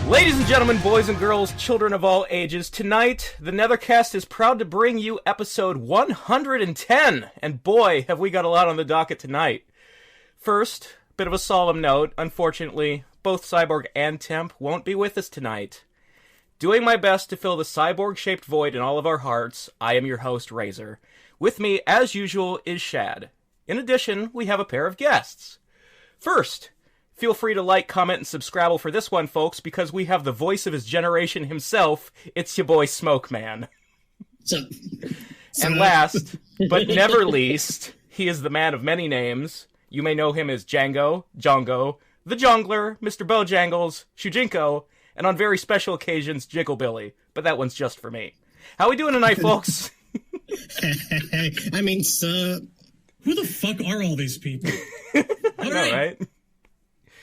Ladies and gentlemen, boys and girls, children of all ages, tonight, the Netherkast is proud to bring you episode 110, and boy, have we got a lot on the docket tonight. First, bit of a solemn note, unfortunately, both Cyborg and Temp won't be with us tonight. Doing my best to fill the cyborg-shaped void in all of our hearts, I am your host, Razor. With me, as usual, is Shad. In addition, we have a pair of guests. First, feel free to like, comment, and subscribe for this one, folks, because we have the voice of his generation himself. It's your boy, Smoke Man. And last, but never least, he is the man of many names. You may know him as Django, Jongo, the Jongler, Mr. Bojangles, Shujinko, and on very special occasions, Jigglebilly. But that one's just for me. How we doing tonight, folks? Hey, I mean, who the fuck are all these people? I know, right?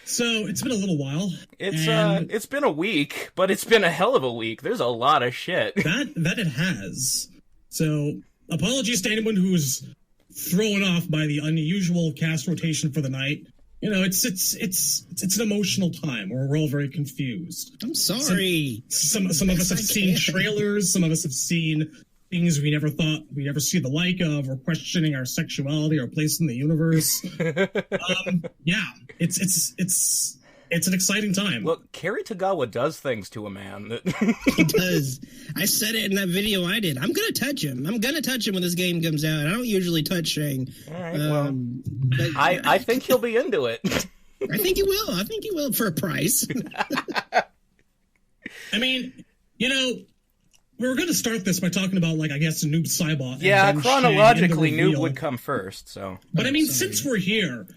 So, it's been a little while. It's been a week, but it's been a hell of a week. There's a lot of shit. That it has. So, apologies to anyone who was thrown off by the unusual cast rotation for the night. You know, it's an emotional time where we're all very confused. I'm sorry. Some of us have seen trailers, some of us have seen things we never thought we'd ever see the like of, or questioning our sexuality, our place in the universe. Yeah, it's an exciting time. Look, Cary Tagawa does things to a man. He does. I said it in that video I did. I'm gonna touch him. I'm gonna touch him when this game comes out. I don't usually touch Shang. All right, well, but I think he'll be into it. I think he will. I think he will for a price. I mean, you know, we were going to start this by talking about, like, I guess, Noob Saibot. Yeah, chronologically, Noob would come first, so. But, I mean, since we're here,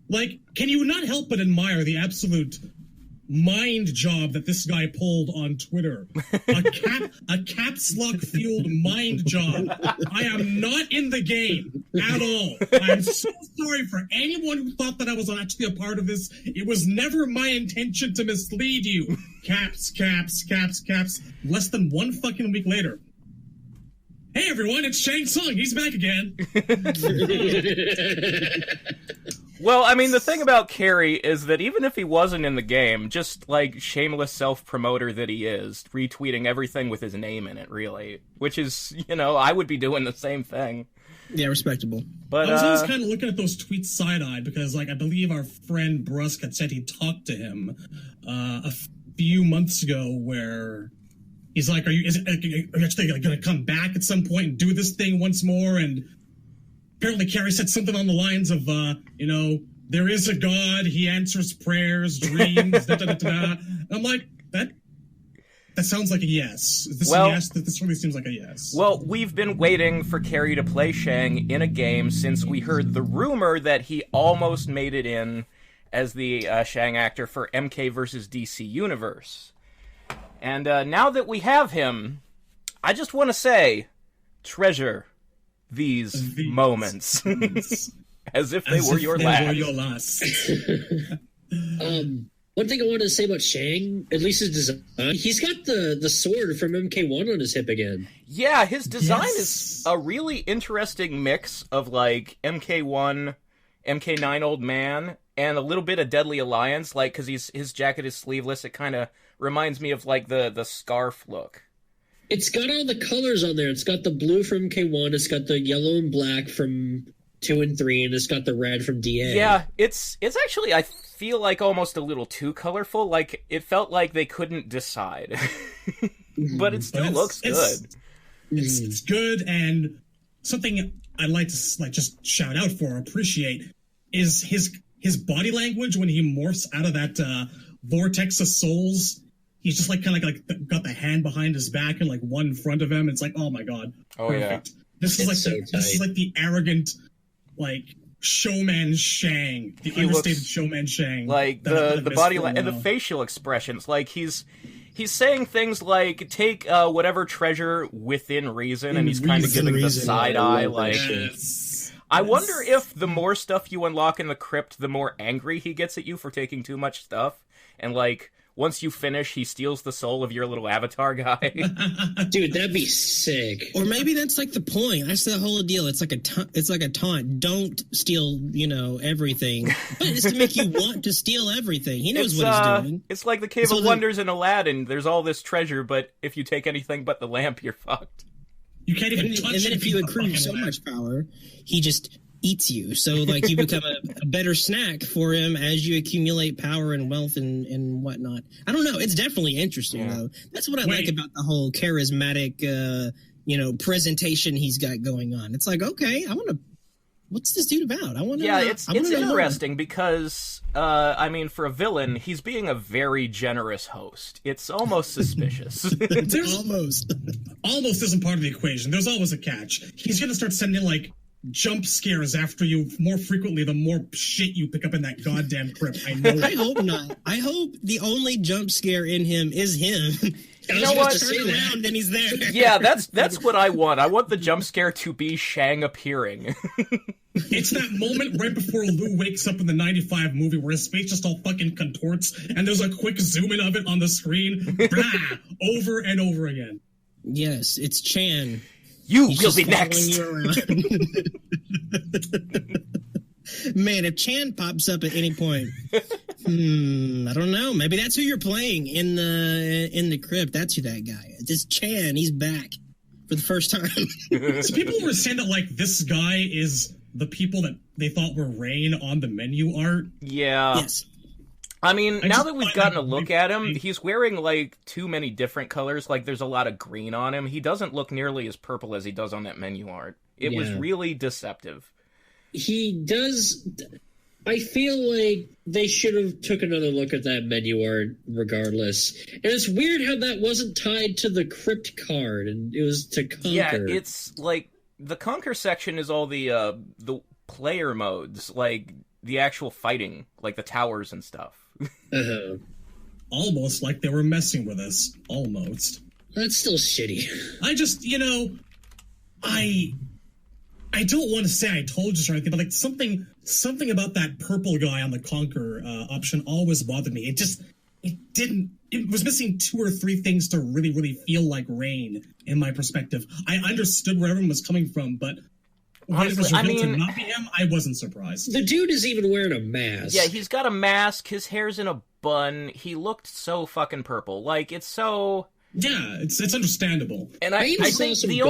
like, can you not help but admire the absolute mind job that this guy pulled on Twitter? A caps lock fueled mind job. I am not in the game at all. I'm so sorry for anyone who thought that I was actually a part of this. It was never my intention to mislead you. Caps. Less than one fucking week later. Hey everyone, it's Shang Tsung. He's back again. Well, I mean, the thing about Cary is that even if he wasn't in the game, just, like, shameless self-promoter that he is, retweeting everything with his name in it, really. Which is, you know, I would be doing the same thing. Yeah, respectable. But I was always kind of looking at those tweets side-eyed, because, like, I believe our friend Brusk had said he talked to him a few months ago, where he's like, are you actually going to come back at some point and do this thing once more? And apparently Cary said something on the lines of, you know, there is a God, he answers prayers, dreams, da-da-da-da-da. I'm like, that sounds like a yes. Is this a yes? This really seems like a yes. Well, we've been waiting for Cary to play Shang in a game since we heard the rumor that he almost made it in as the Shang actor for MK vs. DC Universe. And now that we have him, I just want to say, treasure these moments as if they were your last. One thing I wanted to say about Shang, at least his design, he's got the sword from MK1 on his hip again. Yeah, his design is a really interesting mix of, like, MK1, MK9 Old Man, and a little bit of Deadly Alliance, like, because his jacket is sleeveless. It kind of reminds me of, like, the scarf look. It's got all the colors on there. It's got the blue from K1, it's got the yellow and black from 2 and 3, and it's got the red from DA. Yeah, it's actually, I feel like, almost a little too colorful. Like, it felt like they couldn't decide. But it still looks good. It's good, and something I'd like to, like, just shout out for, appreciate, is his body language when he morphs out of that vortex of souls. He's just like kind of like got the hand behind his back and like one in front of him. It's like, oh my god, perfect. Yeah. This is like the arrogant, like, showman Shang, the understated showman Shang. Like the body and the facial expressions. Like he's saying things like, take whatever treasure within reason, and he's kind of giving the side eye, like. Yes. I wonder if the more stuff you unlock in the crypt, the more angry he gets at you for taking too much stuff. And, like, once you finish, he steals the soul of your little avatar guy. Dude, that'd be sick. Or maybe that's like the point. That's the whole deal. It's like a taunt. Don't steal, everything. But it's to make you want to steal everything. He knows what he's doing. It's like the Cave of Wonders in Aladdin. There's all this treasure, but if you take anything but the lamp, you're fucked. You can't even touch it. And then if you accrue so much power, he just eats you. So, like, you become a better snack for him as you accumulate power and wealth and whatnot. I don't know. It's definitely interesting, though. That's what I like about the whole charismatic, presentation he's got going on. It's like, okay, what's this dude about? It's interesting because, for a villain, he's being a very generous host. It's almost suspicious. Almost isn't part of the equation. There's always a catch. He's going to start sending, like, jump scares after you more frequently the more shit you pick up in that goddamn crypt. I know. I hope not. I hope the only jump scare in him is him. You know what? Turn around and he's there. Yeah, that's what I want. I want the jump scare to be Shang appearing. It's that moment right before Liu wakes up in the 95 movie where his face just all fucking contorts and there's a quick zoom in of it on the screen. Blah! Over and over again. Yes, it's Chan. You will be next. Man, if Chan pops up at any point, I don't know. Maybe that's who you're playing in the crypt. That's who that guy is. It's Chan. He's back for the first time. So people were saying that, like, this guy is the people that they thought were Rain on the menu art. Yeah. Yes. I mean, now that we've gotten a look at him, he's wearing, like, too many different colors. Like, there's a lot of green on him. He doesn't look nearly as purple as he does on that menu art. It was really deceptive. He does... I feel like they should have took another look at that menu art regardless. And it's weird how that wasn't tied to the crypt card, and it was to Conquer. Yeah, it's, like, the Conquer section is all the player modes, like, the actual fighting, like the towers and stuff. Almost like they were messing with us. Almost. That's still shitty. I just, I don't want to say I told you or anything, but like something about that purple guy on the Conquer option always bothered me. It was missing 2 or 3 things to really, really feel like Rain in my perspective. I understood where everyone was coming from, but when it was revealed to not be him, I wasn't surprised. The dude is even wearing a mask. Yeah, he's got a mask, his hair's in a bun, he looked so fucking purple. Like, it's so... Yeah, it's understandable. And I think the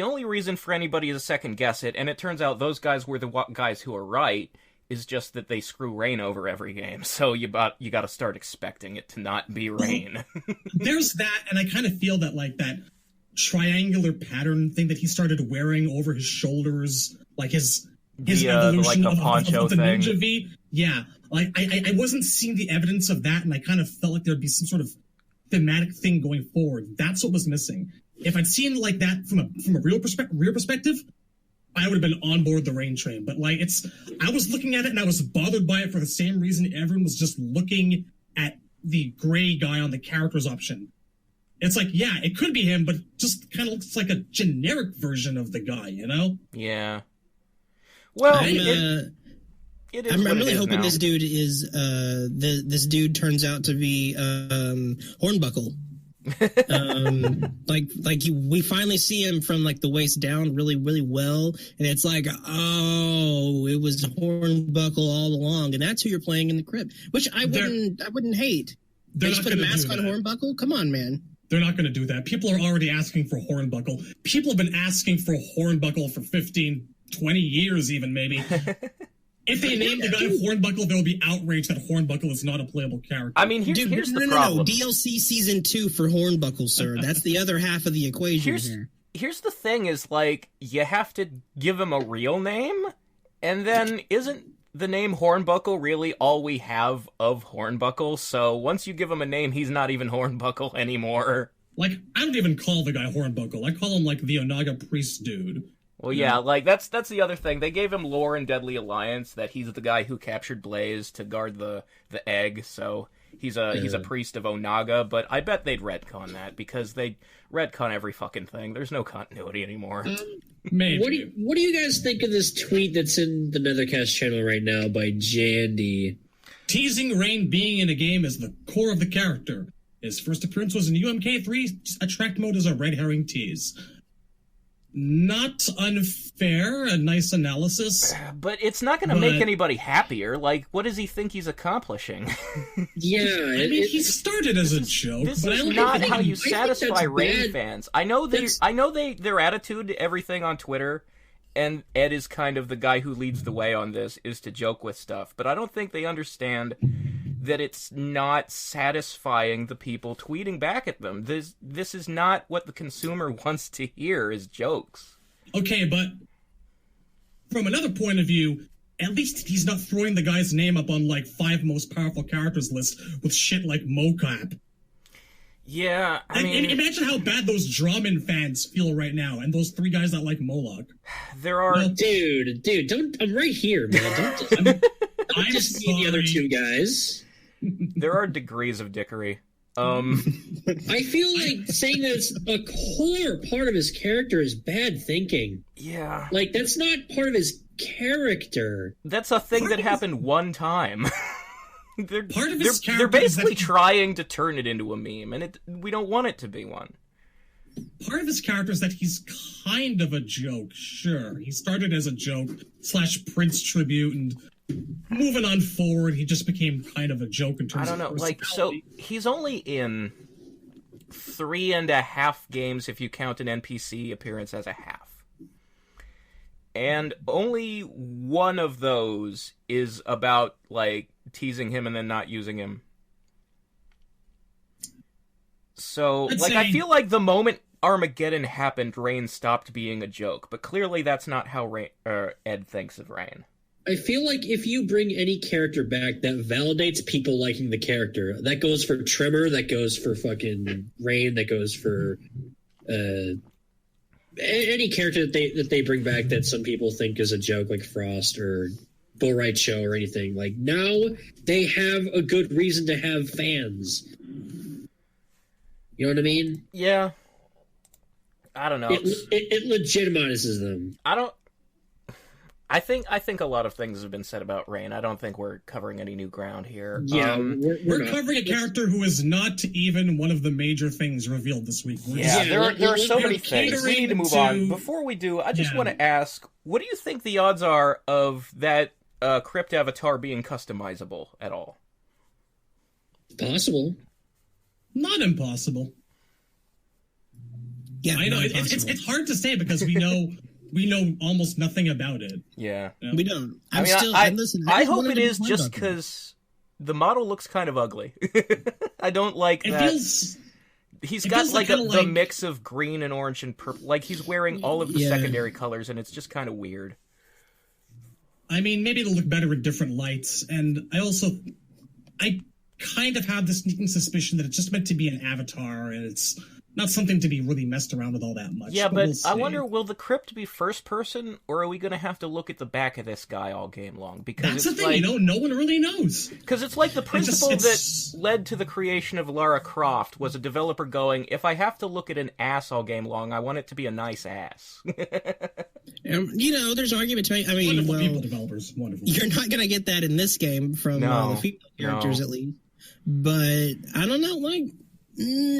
only reason for anybody to second guess it, and it turns out those guys were the guys who are right, is just that they screw Rain over every game. So you got to start expecting it to not be Rain. There's that, and I kind of feel that, like, that triangular pattern thing that he started wearing over his shoulders, like his evolution like the poncho of the thing. Ninja V. Yeah, like I wasn't seeing the evidence of that, and I kind of felt like there'd be some sort of thematic thing going forward. That's what was missing. If I'd seen like that from a real perspective, I would have been on board the Rain train. But like I was looking at it and I was bothered by it for the same reason everyone was just looking at the gray guy on the characters option. It's like, yeah, it could be him, but just kind of looks like a generic version of the guy, you know? Yeah. Well, I'm really hoping now. this dude is this dude turns out to be Hornbuckle. We finally see him from like the waist down really, really well, and it's like, oh, it was Hornbuckle all along, and that's who you're playing in the crypt, which I wouldn't hate. They just put a mask on Hornbuckle. Come on, man. They're not going to do that. People are already asking for Hornbuckle. People have been asking for Hornbuckle for 15, 20 years even, maybe. If they name the guy Hornbuckle, they'll be outraged that Hornbuckle is not a playable character. I mean, here's the problem. No, DLC Season 2 for Hornbuckle, sir. That's the other half of the equation here. Here's the thing is, like, you have to give him a real name, and then isn't the name Hornbuckle really all we have of Hornbuckle? So once you give him a name, he's not even Hornbuckle anymore. Like, I don't even call the guy Hornbuckle. I call him, like, the Onaga priest dude. Well, yeah, like, that's the other thing. They gave him lore in Deadly Alliance, that he's the guy who captured Blaze to guard the egg, so he's a priest of Onaga, but I bet they'd retcon that, because they retcon every fucking thing. There's no continuity anymore. Maybe. What do you guys think of this tweet that's in the Netherkast channel right now by Jandy? Teasing Rain being in a game is the core of the character. His first appearance was in UMK3. Attract mode is a red herring tease. Not unfair, a nice analysis. But it's not going to make anybody happier. Like, what does he think he's accomplishing? Yeah. I mean, he started as a joke. This but is I not think how you that's satisfy Rain bad. fans. I know their attitude to everything on Twitter, and Ed is kind of the guy who leads the way on this, is to joke with stuff. But I don't think they understand that it's not satisfying the people tweeting back at them. This is not what the consumer wants to hear, is jokes. Okay, but from another point of view, at least he's not throwing the guy's name up on, like, 5 most powerful characters list with shit like mocap. Yeah, I mean... Imagine how bad those Drummond fans feel right now, and those 3 guys that like Moloch. There are... Well, dude, don't... I'm right here, man. Don't I'm just be the other 2 guys. There are degrees of dickery. I feel like saying that's a core part of his character is bad thinking. Yeah. Like, that's not part of his character. That's a thing that happened one time. They're basically that trying to turn it into a meme, and we don't want it to be one. Part of his character is that he's kind of a joke, sure. He started as a joke / Prince tribute, and moving on forward, he just became kind of a joke in terms of personality. So he's only in 3.5 games if you count an NPC appearance as a half. And only one of those is about, like, teasing him and then not using him. So, I feel like the moment Armageddon happened, Rain stopped being a joke. But clearly that's not how Ed thinks of Rain. I feel like if you bring any character back that validates people liking the character, that goes for Tremor, that goes for fucking Rain, that goes for any character that they bring back that some people think is a joke, like Frost or Bullride Show or anything. Like, now they have a good reason to have fans. You know what I mean? Yeah. I don't know. It legitimizes them. I think a lot of things have been said about Rain. I don't think we're covering any new ground here. Yeah, we're covering a character who is not even one of the major things revealed this week. There are so many things. We need to move on. Before we do, I just want to ask, what do you think the odds are of that Crypt avatar being customizable at all? Possible. Not impossible. Yeah, I know it's hard to say because we know almost nothing about it. Yeah. We don't. I hope it is just because the model looks kind of ugly. I don't like that. He's got like the mix of green and orange and purple. Like, he's wearing all of the secondary colors, and it's just kind of weird. I mean, maybe it'll look better in different lights. And I kind of have the sneaking suspicion that it's just meant to be an avatar, and it's not something to be really messed around with all that much. Yeah, but we'll I wonder, will the crypt be first person, or are we going to have to look at the back of this guy all game long? Because that's the thing, no one really knows. Because it's like the principle that led to the creation of Lara Croft was a developer going, if I have to look at an ass all game long, I want it to be a nice ass. There's argument to make. I mean, wonderful people, developers, wonderful. You're not going to get that in this game from the female characters, at least. But I don't know,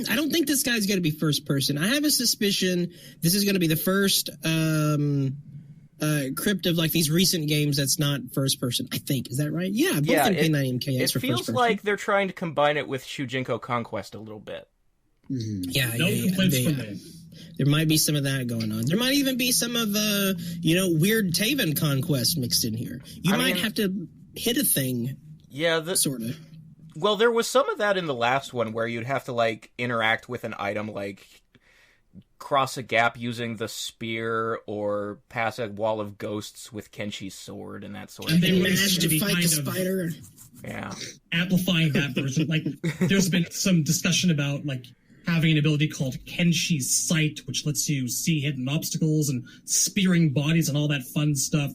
I don't think this guy's going to be first person. I have a suspicion this is going to be the first crypt of like these recent games that's not first person. I think, is that right? Yeah, both MK9 and MKX are first person. It feels like they're trying to combine it with Shujinko Conquest a little bit. Mm-hmm. Complaints from me. There might be some of that going on. There might even be some of weird Taven Conquest mixed in here. You might have to hit a thing. Yeah, sort of. Well, there was some of that in the last one where you'd have to, like, interact with an item, like cross a gap using the spear or pass a wall of ghosts with Kenshi's sword and that sort of thing. And they managed to fight the spider. Yeah. Amplifying that version. Like, there's been some discussion about, like, having an ability called Kenshi's Sight, which lets you see hidden obstacles and spearing bodies and all that fun stuff.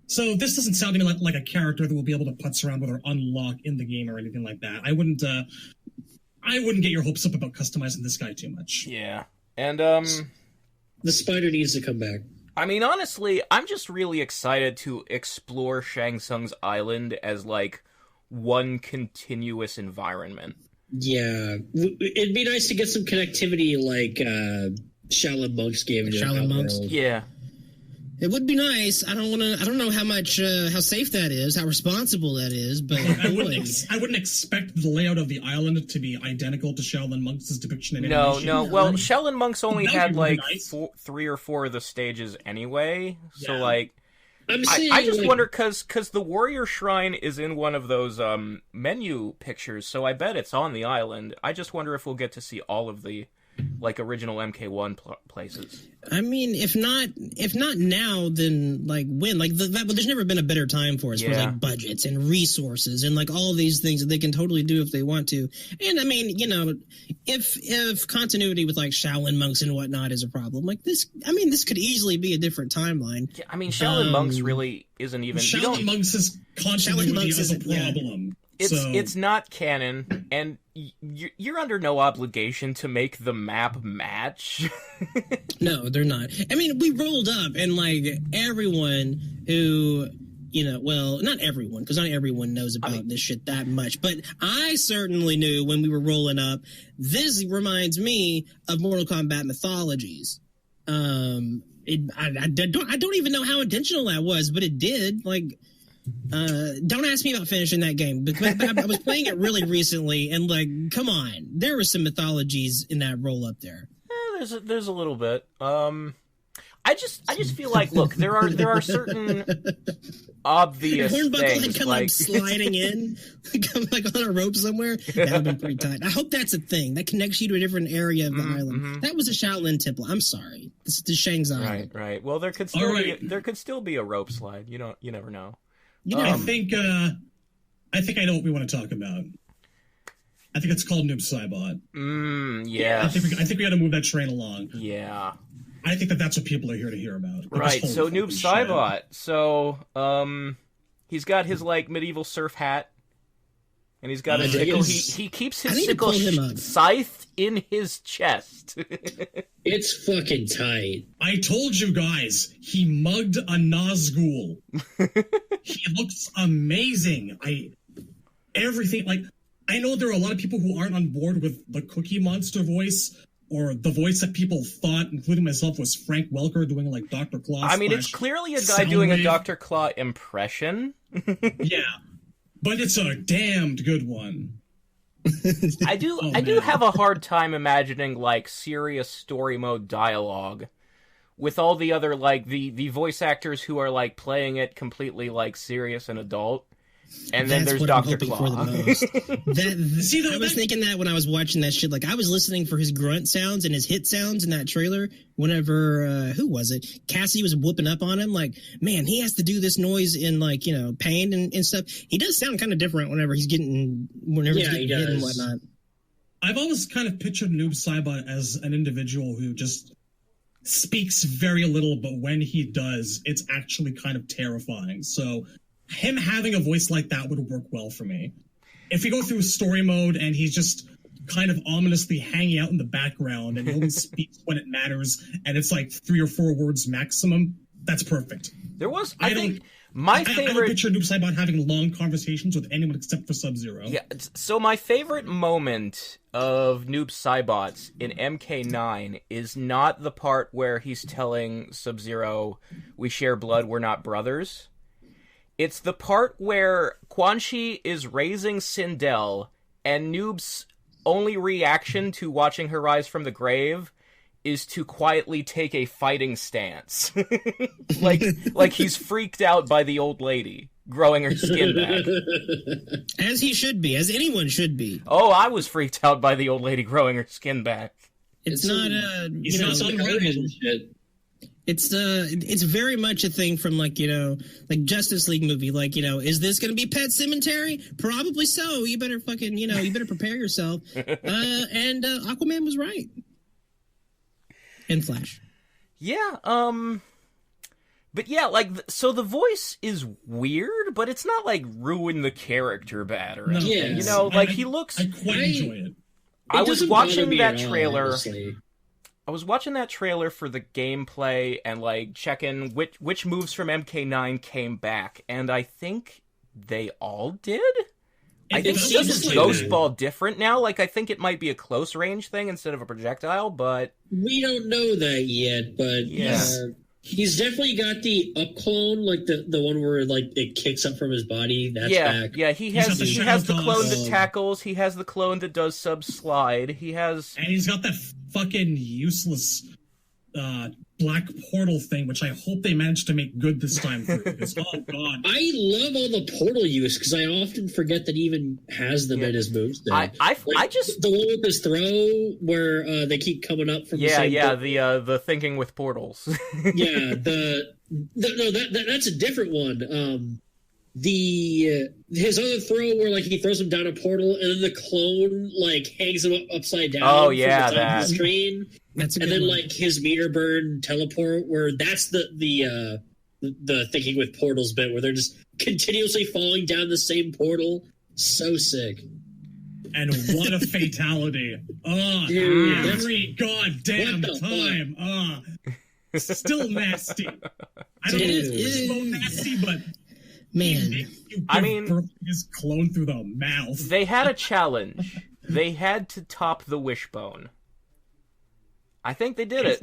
So this doesn't sound to me like a character that will be able to putz around with or unlock in the game or anything like that. I wouldn't get your hopes up about customizing this guy too much. Yeah. And the spider needs to come back. I mean, honestly, I'm just really excited to explore Shang Tsung's island as, like, one continuous environment. Yeah. It'd be nice to get some connectivity like Shaolin Monks gave into Shaolin Monks? World. Yeah. It would be nice. I don't know how much, how safe that is, how responsible that is, but I wouldn't expect the layout of the island to be identical to Shaolin Monks' depiction in animation. No. Well, Shaolin Monks only had like nice. 3 or 4 of the stages anyway, so Yeah. like, I just wonder because the Warrior Shrine is in one of those menu pictures, so I bet it's on the island. I just wonder if we'll get to see all of the like original MK1 places. I mean, if not now, then like when? Like there's never been a better time for us for like budgets and resources and like all these things that they can totally do if they want to. And I mean, you know, if continuity with like Shaolin Monks and whatnot is a problem, like this, I mean, this could easily be a different timeline. Yeah, I mean, Shaolin Monks really isn't even. Shaolin Monks' continuity is a problem. It's not canon, and you're under no obligation to make the map match. No, they're not. I mean, we rolled up, and like everyone who, you know, well, not everyone, because not everyone knows about this shit that much, but I certainly knew when we were rolling up. This reminds me of Mortal Kombat mythologies. I don't even know how intentional that was, but it did. Like, don't ask me about finishing that game, because I was playing it really recently, and like, come on, there were some mythologies in that roll up there. There's a little bit. I just feel like, look, there are certain obvious Hornbuckle things had come like up sliding in, come like on a rope somewhere. That would have been pretty tight. I hope that's a thing that connects you to a different area of the island. That was a Shaolin temple. I'm sorry, this is Shang's island. Right. Well, there could still be a rope slide. You never know. I think I know what we want to talk about. I think it's called Noob Saibot. Yeah. I think we got to move that train along. Yeah. I think that's what people are here to hear about. Right. So Noob Saibot. So he's got his like medieval surf hat, and he's got a sickle. He keeps his sickle scythe in his chest. It's fucking tight. I told you guys, he mugged a Nazgul. He looks amazing. Everything, like, I know there are a lot of people who aren't on board with the Cookie Monster voice, or the voice that people thought, including myself, was Frank Welker doing like Dr. Claw. I mean, it's clearly a guy doing a Dr. Claw impression. Yeah, but it's a damned good one. I do have a hard time imagining like serious story mode dialogue with all the other like the voice actors who are like playing it completely like serious and adult. And then there's Dr. Claw. For the most. I was thinking that when I was watching that shit. Like, I was listening for his grunt sounds and his hit sounds in that trailer whenever, who was it? Cassie was whooping up on him. Like, man, he has to do this noise in, like, you know, pain and stuff. He does sound kind of different whenever he's getting hit and whatnot. I've always kind of pictured Noob Saibot as an individual who just speaks very little, but when he does, it's actually kind of terrifying. So him having a voice like that would work well for me. If we go through story mode and he's just kind of ominously hanging out in the background and he only speaks when it matters and it's like 3 or 4 words maximum, that's perfect. I think my favorite... I don't picture Noob Saibot having long conversations with anyone except for Sub-Zero. Yeah, so my favorite moment of Noob Saibot's in MK9 is not the part where he's telling Sub-Zero, we share blood, we're not brothers. It's the part where Quan Chi is raising Sindel, and Noob's only reaction to watching her rise from the grave is to quietly take a fighting stance. like he's freaked out by the old lady growing her skin back. As he should be, as anyone should be. Oh, I was freaked out by the old lady growing her skin back. It's not shit. It's very much a thing from like like Justice League movie. Like, is this going to be Pet Sematary? Probably so. You better fucking you better prepare yourself. And Aquaman was right. And Flash. Yeah. But yeah, so the voice is weird, but it's not like ruin the character bad or anything. Yes. He looks. I quite enjoy it. I was watching that trailer. I was watching that trailer for the gameplay and like checking which moves from MK9 came back, and I think they all did. I think he uses Ghost Ball different now. Like, I think it might be a close range thing instead of a projectile, but... We don't know that yet, but he's definitely got the up clone, like the one where like it kicks up from his body. That's back. Yeah, he has the clone that tackles, he has the clone that does sub-slide, he has... And he's got that fucking useless black portal thing, which I hope they managed to make good this time. Because, oh god, I love all the portal use because I often forget that he even has them in his moves. I just the one with his throw where they keep coming up from the thinking with portals. That's a different one. His other throw where like he throws him down a portal and then the clone like hangs him upside down. Oh yeah, from the top of the screen. That's a good and then one. like his meter burn teleport where that's the thinking with portals bit where they're just continuously falling down the same portal. So sick. And what a fatality! Dude, every goddamn time. Still nasty. I don't know if it's so nasty, but man, his clone through the mouth. They had a challenge. They had to top the wishbone. I think they did it.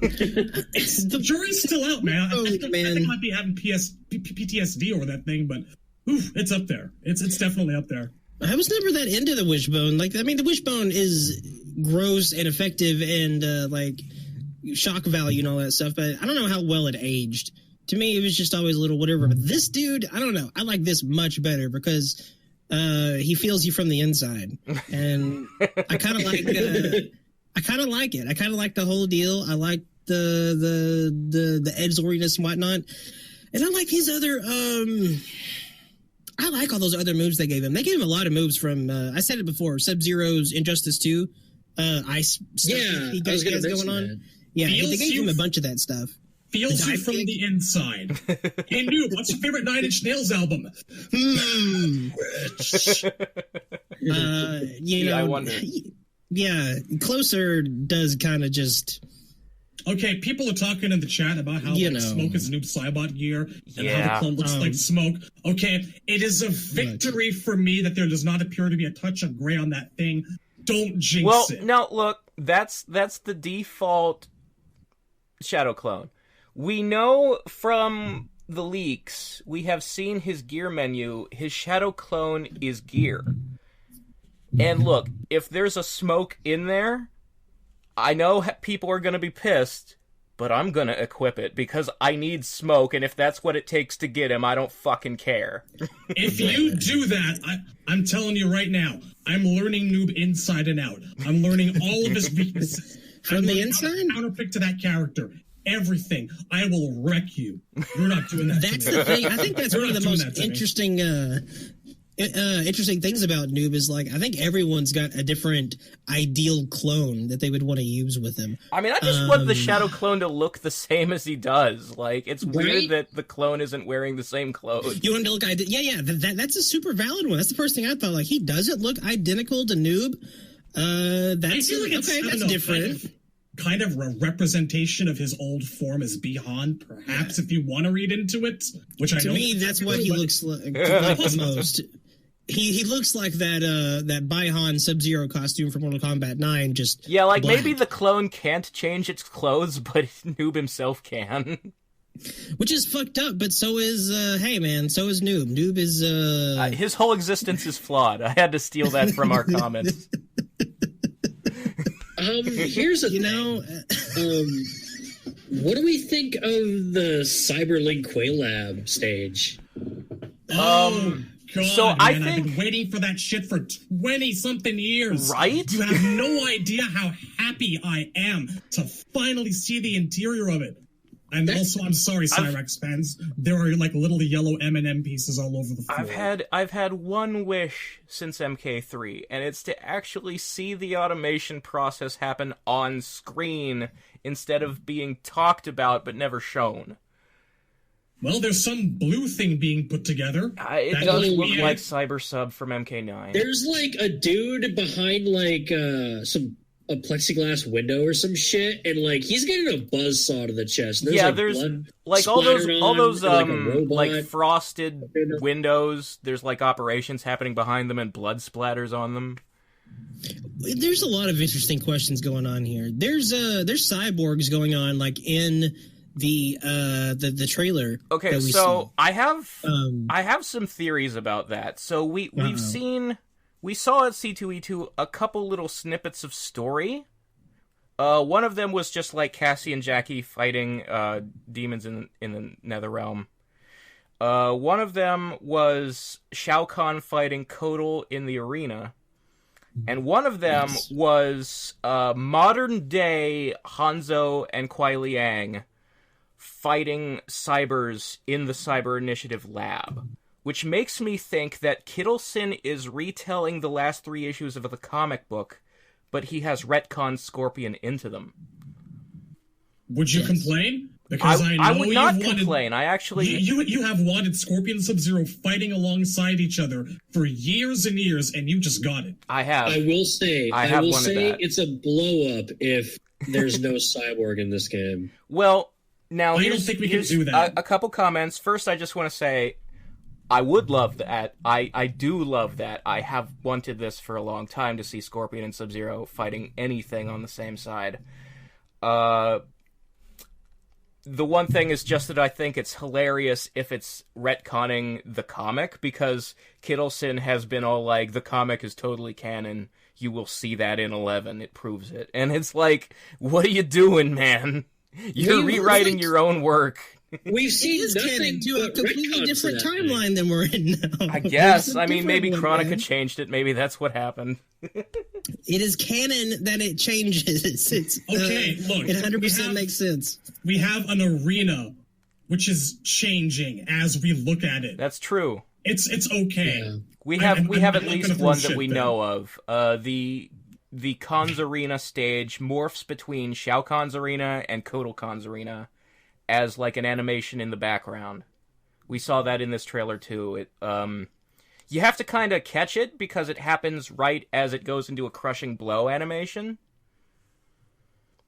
The jury's still out, man. I think I might be having PTSD over that thing, but it's up there. It's definitely up there. I was never that into the wishbone. Like, I mean, the wishbone is gross and effective and like shock value and all that stuff, but I don't know how well it aged. To me, it was just always a little whatever. But this dude, I don't know. I like this much better because he feels you from the inside, and I kind of like. I kind of like it. I kind of like the whole deal. I like the edge-oriented and whatnot, and I like these other. I like all those other moves they gave him. They gave him a lot of moves from. I said it before. Sub-Zero's Injustice 2, ice stuff. Yeah, he has going on. That. Yeah, they gave him a bunch of that stuff. Feels you from the inside. Hey, Noob, what's your favorite Nine Inch Nails album? I wonder. Yeah, Closer does kind of just... Okay, people are talking in the chat about how Smoke is Noob Saibot gear and how the clone looks like Smoke. Okay, it is a victory for me that there does not appear to be a touch of gray on that thing. Don't jinx it. Well, now, look, that's the default Shadow clone. We know from the leaks, we have seen his gear menu, his Shadow clone is gear. And look, if there's a Smoke in there, I know people are going to be pissed, but I'm going to equip it because I need Smoke, and if that's what it takes to get him, I don't fucking care. If you do that, I'm telling you right now, I'm learning Noob inside and out. I'm learning all of his weaknesses. From the inside? Counterpick to that character. Everything. I will wreck you. You're not doing that. That's the thing. I think that's one of the most interesting things about Noob is, like, I think everyone's got a different ideal clone that they would want to use with him. I mean, I just want the Shadow clone to look the same as he does. Like, it's weird that the clone isn't wearing the same clothes. You want to look that's a super valid one. That's the first thing I thought. Like, he doesn't look identical to Noob. That's different. Kind of a representation of his old form as Bi-Han, perhaps, if you want to read into it. Which to me, that's what he looks like the most. He looks like that Bi-Han Sub-Zero costume from Mortal Kombat 9. Just black. Maybe the clone can't change its clothes, but Noob himself can. Which is fucked up, but so is so is Noob. Noob is his whole existence is flawed. I had to steal that from our comments. Here's a what do we think of the Cyberlink Quaylab stage? God, so man, I think I've been waiting for that shit for 20-something years. Right? You have no idea how happy I am to finally see the interior of it. And also, I'm sorry, Cyrex fans. There are like little yellow M&M pieces all over the floor. I've had one wish since MK3, and it's to actually see the automation process happen on screen instead of being talked about but never shown. Well, there's some blue thing being put together. It does look like Cyber Sub from MK9. There's like a dude behind like some a plexiglass window or some shit, and like he's getting a buzzsaw to the chest. There's blood like all those and, like frosted windows. There's like operations happening behind them and blood splatters on them. There's a lot of interesting questions going on here. There's cyborgs going on like in the trailer. Okay, so I have some theories about that. So we saw at C2E2 a couple little snippets of story. One of them was just like Cassie and Jackie fighting demons in the Netherrealm. One of them was Shao Kahn fighting Kotal in the arena. And one of them was modern-day Hanzo and Kuai Liang fighting cybers in the Cyber Initiative lab. Which makes me think that Kittleson is retelling the last 3 issues of the comic book, but he has retconned Scorpion into them. Would you complain? Because I would not complain. I actually... You have wanted Scorpion and Sub-Zero fighting alongside each other for years and years, and you just got it. I have. I will say it's a blow-up if there's no Cyborg in this game. Well, now I don't think we can do that. A couple comments. First, I just want to say, I would love that. I do love that. I have wanted this for a long time to see Scorpion and Sub-Zero fighting anything on the same side. The one thing is just that I think it's hilarious if it's retconning the comic, because Kittleson has been all like, the comic is totally canon, you will see that in 11, it proves it. And it's like, what are you doing, man? You're rewriting your own work. We've seen nothing to a completely different timeline than we're in now. I guess. I mean, maybe Chronica changed it. Maybe that's what happened. It is canon that it changes. It's okay, look. It 100% makes sense. We have an arena which is changing as we look at it. That's true. It's okay. Yeah. We have at least one that we know of. The Kahn's Arena stage morphs between Shao Kahn's Arena and Kotal Kahn's Arena as like an animation in the background. We saw that in this trailer too. You have to kind of catch it because it happens right as it goes into a crushing blow animation.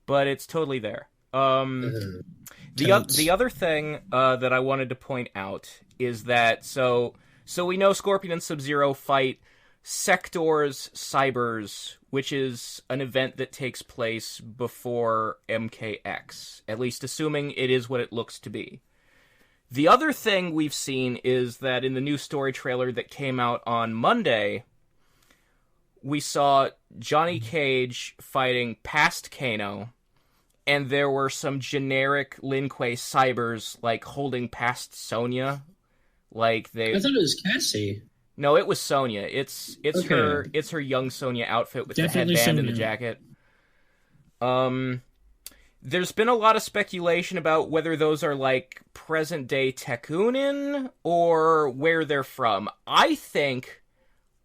But it's totally there. The other thing that I wanted to point out is that so we know Scorpion and Sub-Zero fight Sector's Cybers, which is an event that takes place before MKX, at least assuming it is what it looks to be. The other thing we've seen is that in the new story trailer that came out on Monday, we saw Johnny Cage fighting past Kano, and there were some generic Lin Kuei Cybers, like, holding past Sonya. Like, I thought it was Cassie. No, it was Sonya. It's her young Sonya outfit with Definitely the headband Sonya. and the jacket. There's been a lot of speculation about whether those are like present day Tekunin or where they're from. I think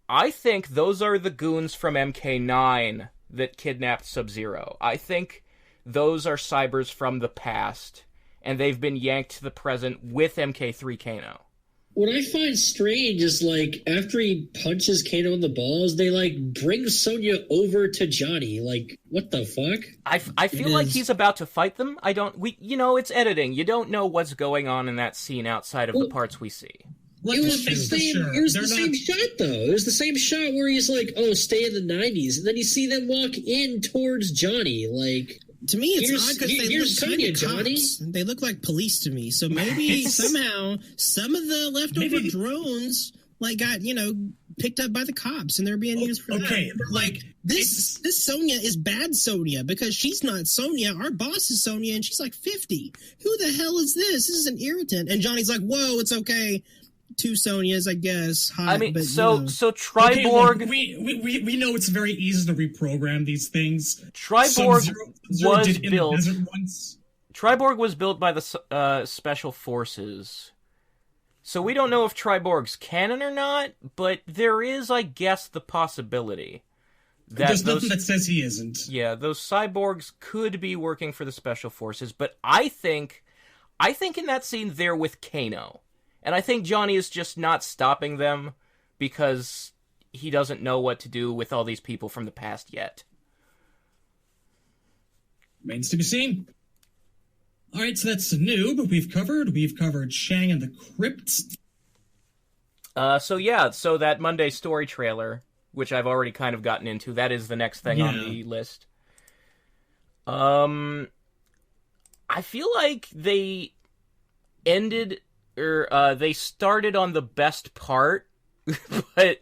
those are the goons from MK9 that kidnapped Sub-Zero. I think those are cybers from the past, and they've been yanked to the present with MK3 Kano. What I find strange is, like, after he punches Kano in the balls, they, like, bring Sonya over to Johnny. Like, what the fuck? I feel like he's about to fight them. It's editing. You don't know what's going on in that scene outside of the parts we see. It was the same shot, though. It was the same shot where he's like, oh, stay in the 90s. And then you see them walk in towards Johnny, like... To me, it's odd because they look kind of cops. They look like police to me. So maybe somehow some of the leftover drones got picked up by the cops and they're being used for that. Okay, like this Sonya is bad Sonya because she's not Sonya. Our boss is Sonya and she's like 50. Who the hell is this? This is an irritant. And Johnny's like, whoa, it's okay. 2 Sonyas, I guess. Hot, I mean, but, so Triborg. Okay, look, we know it's very easy to reprogram these things. Triborg was built. In the desert once. Triborg was built by the Special Forces, so we don't know if Triborg's canon or not. But there is, I guess, the possibility that there's nothing that says he isn't. Yeah, those cyborgs could be working for the Special Forces, but I think in that scene they're with Kano. And I think Johnny is just not stopping them because he doesn't know what to do with all these people from the past yet. Remains to be seen. All right, so that's the Noob. We've covered Shang and the Crypt. So that Monday story trailer, which I've already kind of gotten into, that is the next thing on the list. I feel like they ended, or they started on the best part, but,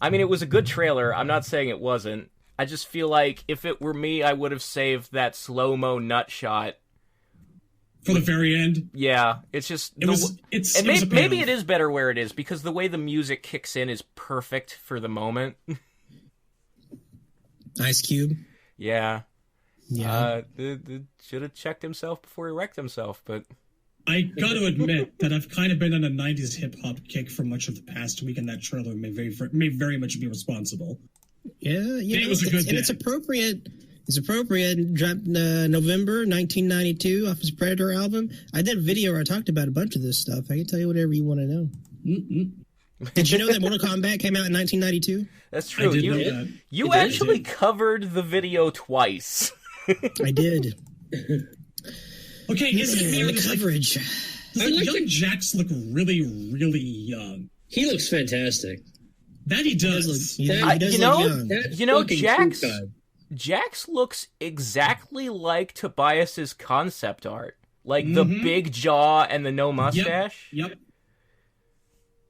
I mean, it was a good trailer. I'm not saying it wasn't. I just feel like if it were me, I would have saved that slow-mo nut shot for the very end. Yeah, it's just maybe it is better where it is, because the way the music kicks in is perfect for the moment. Ice Cube. Yeah. Should have checked himself before he wrecked himself, but I got to admit that I've kind of been on a 90s hip-hop kick for much of the past week, and that trailer may very much be responsible. Yeah, it was a good day. And it's appropriate. It's appropriate. Dropped November 1992 off his Predator album. I did a video where I talked about a bunch of this stuff. I can tell you whatever you want to know. Did you know that Mortal Kombat came out in 1992? That's true. I did know that. You actually covered the video twice. I did. Okay, the coverage. Does young Jax look really, really young? He looks fantastic. That he does. He does look young. Jax looks exactly like Tobias's concept art. Like the big jaw and the no mustache. Yep.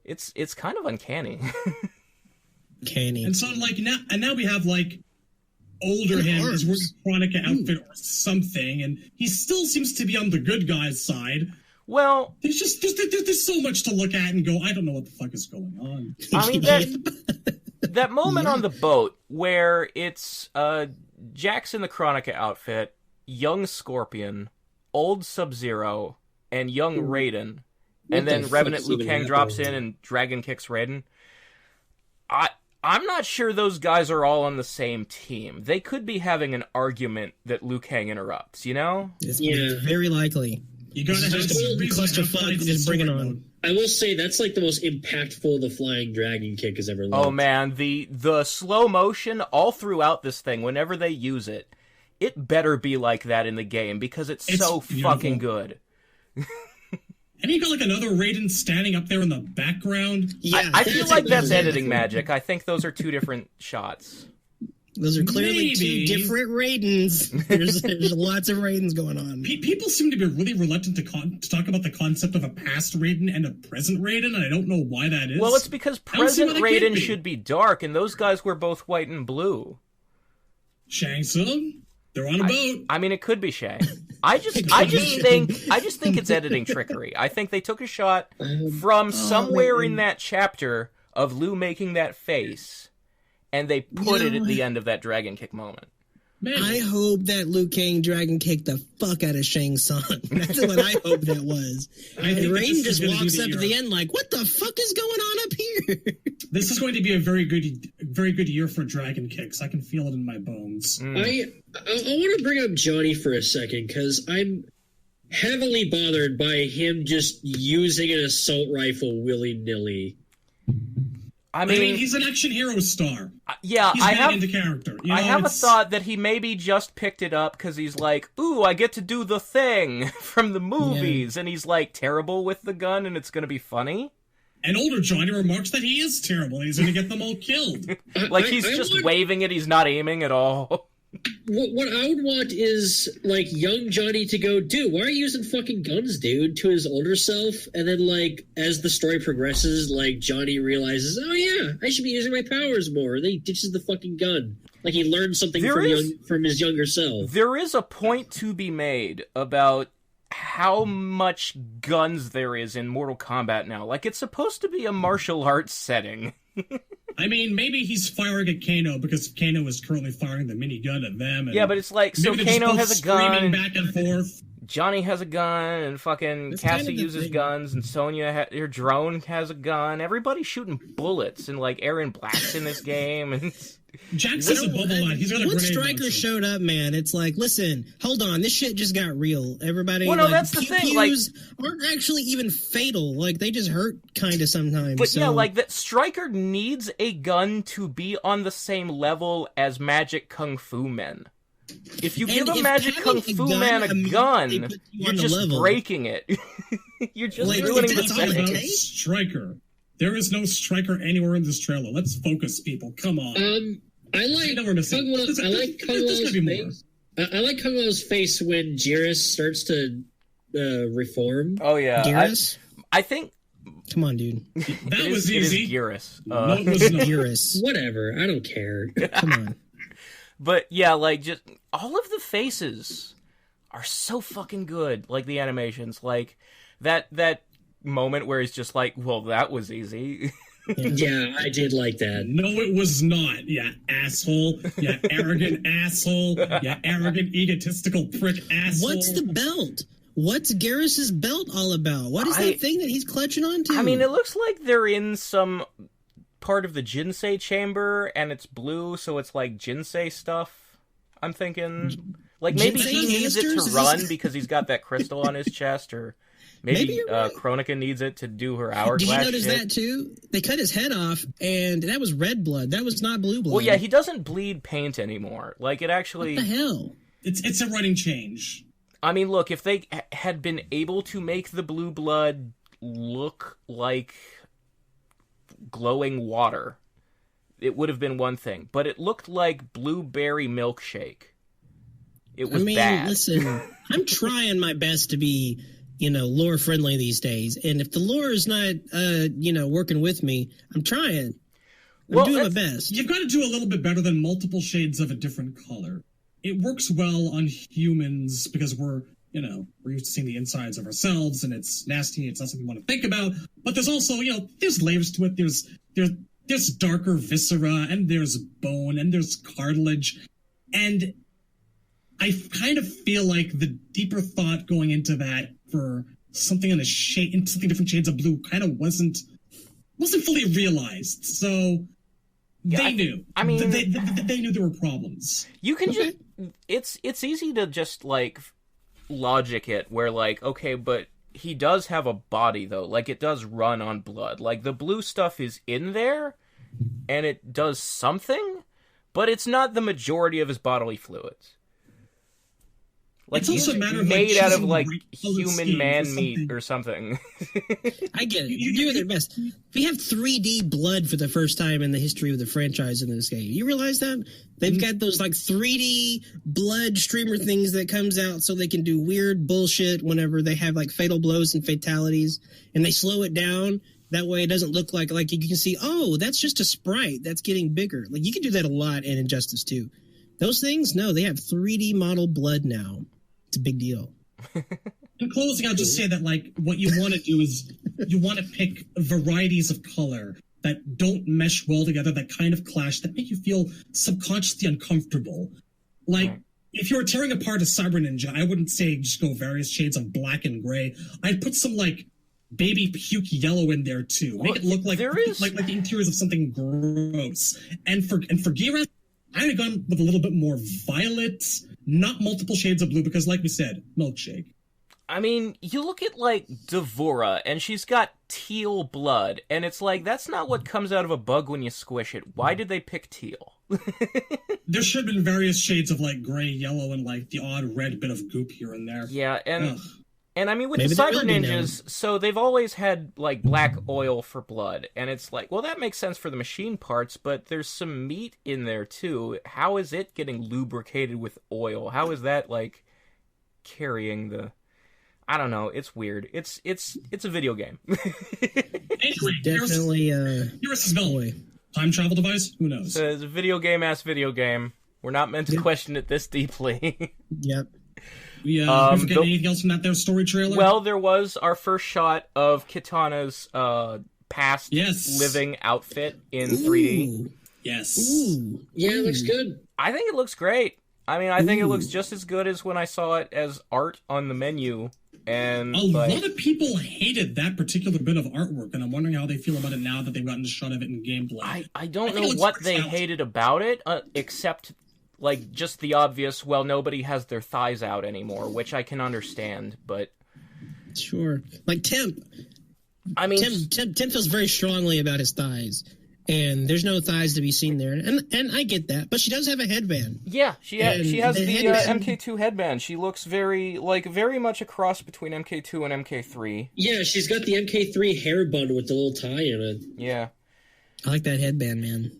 It's kind of uncanny. And so now we have like older him is wearing a Chronica outfit or something, and he still seems to be on the good guy's side. Well, there's so much to look at and go, I don't know what the fuck is going on. I mean, that moment on the boat where it's Jax in the Chronica outfit, young Scorpion, old Sub-Zero, and young Raiden, and then Revenant Liu Kang drops in and Dragon kicks Raiden. I'm not sure those guys are all on the same team. They could be having an argument that Liu Kang interrupts, you know? It's very likely. You gotta have the clusterfuck. Just bring it on. I will say that's like the most impactful the flying dragon kick has ever looked. Oh man, the slow motion all throughout this thing, whenever they use it, it better be like that in the game, because it's so beautiful. Fucking good. And you got like another Raiden standing up there in the background. Yeah, I feel like that's editing magic. I think those are two different shots. Those are clearly two different Raidens. There's lots of Raidens going on. People seem to be really reluctant to talk about the concept of a past Raiden and a present Raiden, and I don't know why that is. Well, it's because present Raiden should be dark, and those guys were both white and blue. Shang Tsung? They're on a boat. I mean, it could be Shang. I just think it's editing trickery. I think they took a shot from somewhere in that chapter of Liu making that face, and they put it at the end of that dragon kick moment. Man. I hope that Liu Kang dragon kicked the fuck out of Shang Tsung. That's what I hope that was. And Raiden just walks up at the end like, what the fuck is going on up here? This is going to be a very good year for dragon kicks. I can feel it in my bones. I want to bring up Johnny for a second, because I'm heavily bothered by him just using an assault rifle willy-nilly. I mean, he's an action hero star. Yeah, he's getting into character. I have a thought that he maybe just picked it up because he's like, ooh, I get to do the thing from the movies, and he's like terrible with the gun, and it's going to be funny. And older Johnny remarks that he is terrible, and he's going to get them all killed. Like he's just waving it, he's not aiming at all. What I would want is, like, young Johnny to go, dude, why are you using fucking guns, dude, to his older self? And then, like, as the story progresses, like, Johnny realizes, oh, yeah, I should be using my powers more. And then he ditches the fucking gun. Like, he learned something from his younger self. There is a point to be made about how much guns there is in Mortal Kombat now. Like, it's supposed to be a martial arts setting. I mean, maybe he's firing at Kano because Kano is currently firing the minigun at them. And yeah, but it's like, so Kano has a gun. Screaming back and forth. Johnny has a gun, and fucking Cassie uses guns, and Sonya, her drone has a gun. Everybody's shooting bullets, and like Aaron Black's in this game, and Jax is a bubble line. He's got a Once grenade Stryker launcher. showed up, man, it's like, listen, hold on, this shit just got real. Everybody, well, no, that's the thing. Like, aren't actually even fatal. Like, they just hurt kind of sometimes. But yeah, like that Stryker needs a gun to be on the same level as Magic Kung Fu Men. If you And give a if Magic having Kung a Fu gun Man a immediately gun, puts you you're on the just level. breaking it. You're just Like, ruining the that's all it setting. About takes? Striker. There is no Striker anywhere in this trailer. Let's focus, people. Come on. I like know we're missing. Kung Lao. I like Kung There's Lao's gotta be more. face. I like Kung Lao's face when Jiris starts to reform. Oh yeah, Geras? I think Come on, dude. That was easy. It is Geras. No, it was not. Geras. Whatever. I don't care. Come on. But yeah, like just all of the faces are so fucking good. Like the animations, like that moment where he's just like, "Well, that was easy." Yeah, I did like that. No, it was not. Yeah, asshole. Yeah, arrogant asshole. Yeah, arrogant, egotistical prick asshole. What's the belt? What's Garrus's belt all about? What is that thing that he's clutching onto? I mean, it looks like they're in some part of the Jinsei chamber, and it's blue, so it's like Jinsei stuff. I'm thinking, like maybe Jinsei he needs it canisters? to Is run this- because he's got that crystal on his chest, or maybe you're right. Kronika needs it to do her Did hourglass you notice shit. that too? They cut his head off, and that was red blood. That was not blue blood. Well, yeah, he doesn't bleed paint anymore. Like it actually. What the hell? It's a running change. I mean, look, if they had been able to make the blue blood look like glowing water, it would have been one thing. But it looked like blueberry milkshake. It was bad. Listen, I'm trying my best to be, lore friendly these days. And if the lore is not, working with me, I'm trying. I'm doing my best. You've got to do a little bit better than multiple shades of a different color. It works well on humans because we're used to seeing the insides of ourselves, and it's nasty. It's not something we want to think about. But there's also, there's layers to it. There's darker viscera, and there's bone, and there's cartilage, and I kind of feel like the deeper thought going into that for something in something different shades of blue kind of wasn't fully realized. So they knew. I mean, they knew there were problems. You can just it's easy to just like logic it where like, okay, but he does have a body though. Like it does run on blood. Like the blue stuff is in there and it does something, but it's not the majority of his bodily fluids. Like it's also a matter of made out of choosing like great colored human schemes man or meat something. or something. I get it. You're doing their best. We have 3D blood for the first time in the history of the franchise in this game. You realize that? They've got those like 3D blood streamer things that comes out so they can do weird bullshit whenever they have like fatal blows and fatalities, and they slow it down. That way it doesn't look like you can see, oh, that's just a sprite that's getting bigger. Like you can do that a lot in Injustice 2. Those things, no, they have 3D model blood now. It's a big deal. In closing, I'll just say that, like, what you want to do is you want to pick varieties of color that don't mesh well together, that kind of clash, that make you feel subconsciously uncomfortable. Like, if you were tearing apart a Cyber Ninja, I wouldn't say just go various shades of black and gray. I'd put some, like, baby puke yellow in there, too. Make it look like the interiors of something gross. And for Gira, I would have gone with a little bit more violet, not multiple shades of blue, because like we said, milkshake. I mean, you look at, like, Devora, and she's got teal blood, and it's like, that's not what comes out of a bug when you squish it. Why did they pick teal? There should have been various shades of, like, gray, yellow, and, like, the odd red bit of goop here and there. Yeah, and... Ugh. And I mean, with Maybe the there Cyber will be Ninjas, so they've always had, like, black oil for blood. And it's like, well, that makes sense for the machine parts, but there's some meat in there, too. How is it getting lubricated with oil? How is that, like, carrying the... I don't know. It's weird. It's a video game. Anyway, Definitely, here's his bill. Time travel device? Who knows? So it's a video game-ass video game. We're not meant to question it this deeply. Yep. We forget anything else from that there story trailer? Well, there was our first shot of Kitana's past living outfit in 3D. Yes. Ooh. Yeah, it looks good. I think it looks great. I mean, I think it looks just as good as when I saw it as art on the menu. And a lot of people hated that particular bit of artwork, and I'm wondering how they feel about it now that they've gotten a shot of it in gameplay. I don't know what they hated about it, except... like, just the obvious, well, nobody has their thighs out anymore, which I can understand, but... Sure. Like, Temp. I mean... Temp feels very strongly about his thighs. and there's no thighs to be seen there, and I get that, but she does have a headband. Yeah, she has the headband- MK2 headband. She looks very much a cross between MK2 and MK3. Yeah, she's got the MK3 hair bun with the little tie in it. Yeah. I like that headband, man.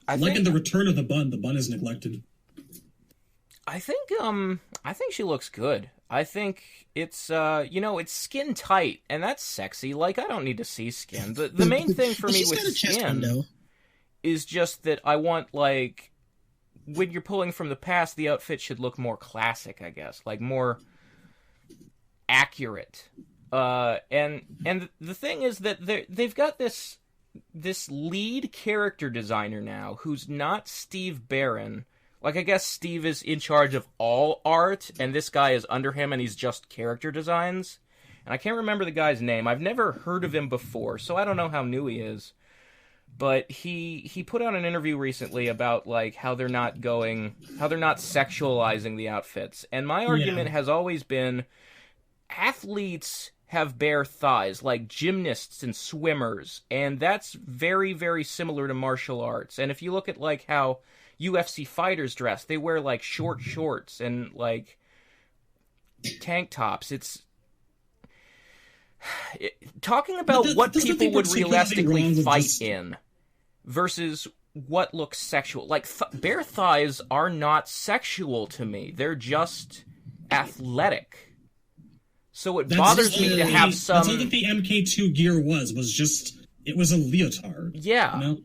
In the return of the bun is neglected. I think she looks good. I think it's it's skin tight, and that's sexy. Like, I don't need to see skin. The main thing for me She's with got a chest skin window. is just that I want, like, when you're pulling from the past, the outfit should look more classic, I guess, like more accurate. And the thing is that they've got this lead character designer now who's not Steve Barron. Like, I guess Steve is in charge of all art, and this guy is under him, and he's just character designs. And I can't remember the guy's name. I've never heard of him before, so I don't know how new he is. But he put out an interview recently about, like, how they're not sexualizing the outfits. And my argument has always been, athletes have bare thighs, like gymnasts and swimmers, and that's very, very similar to martial arts. And if you look at, like, how UFC fighters dress, they wear, like, short shorts and, like, tank tops. Talking about what people would realistically fight in versus what looks sexual. Like, bare thighs are not sexual to me. They're just athletic. So it bothers me to have some... That's all that the MK2 gear was just... It was a leotard. Yeah. You know?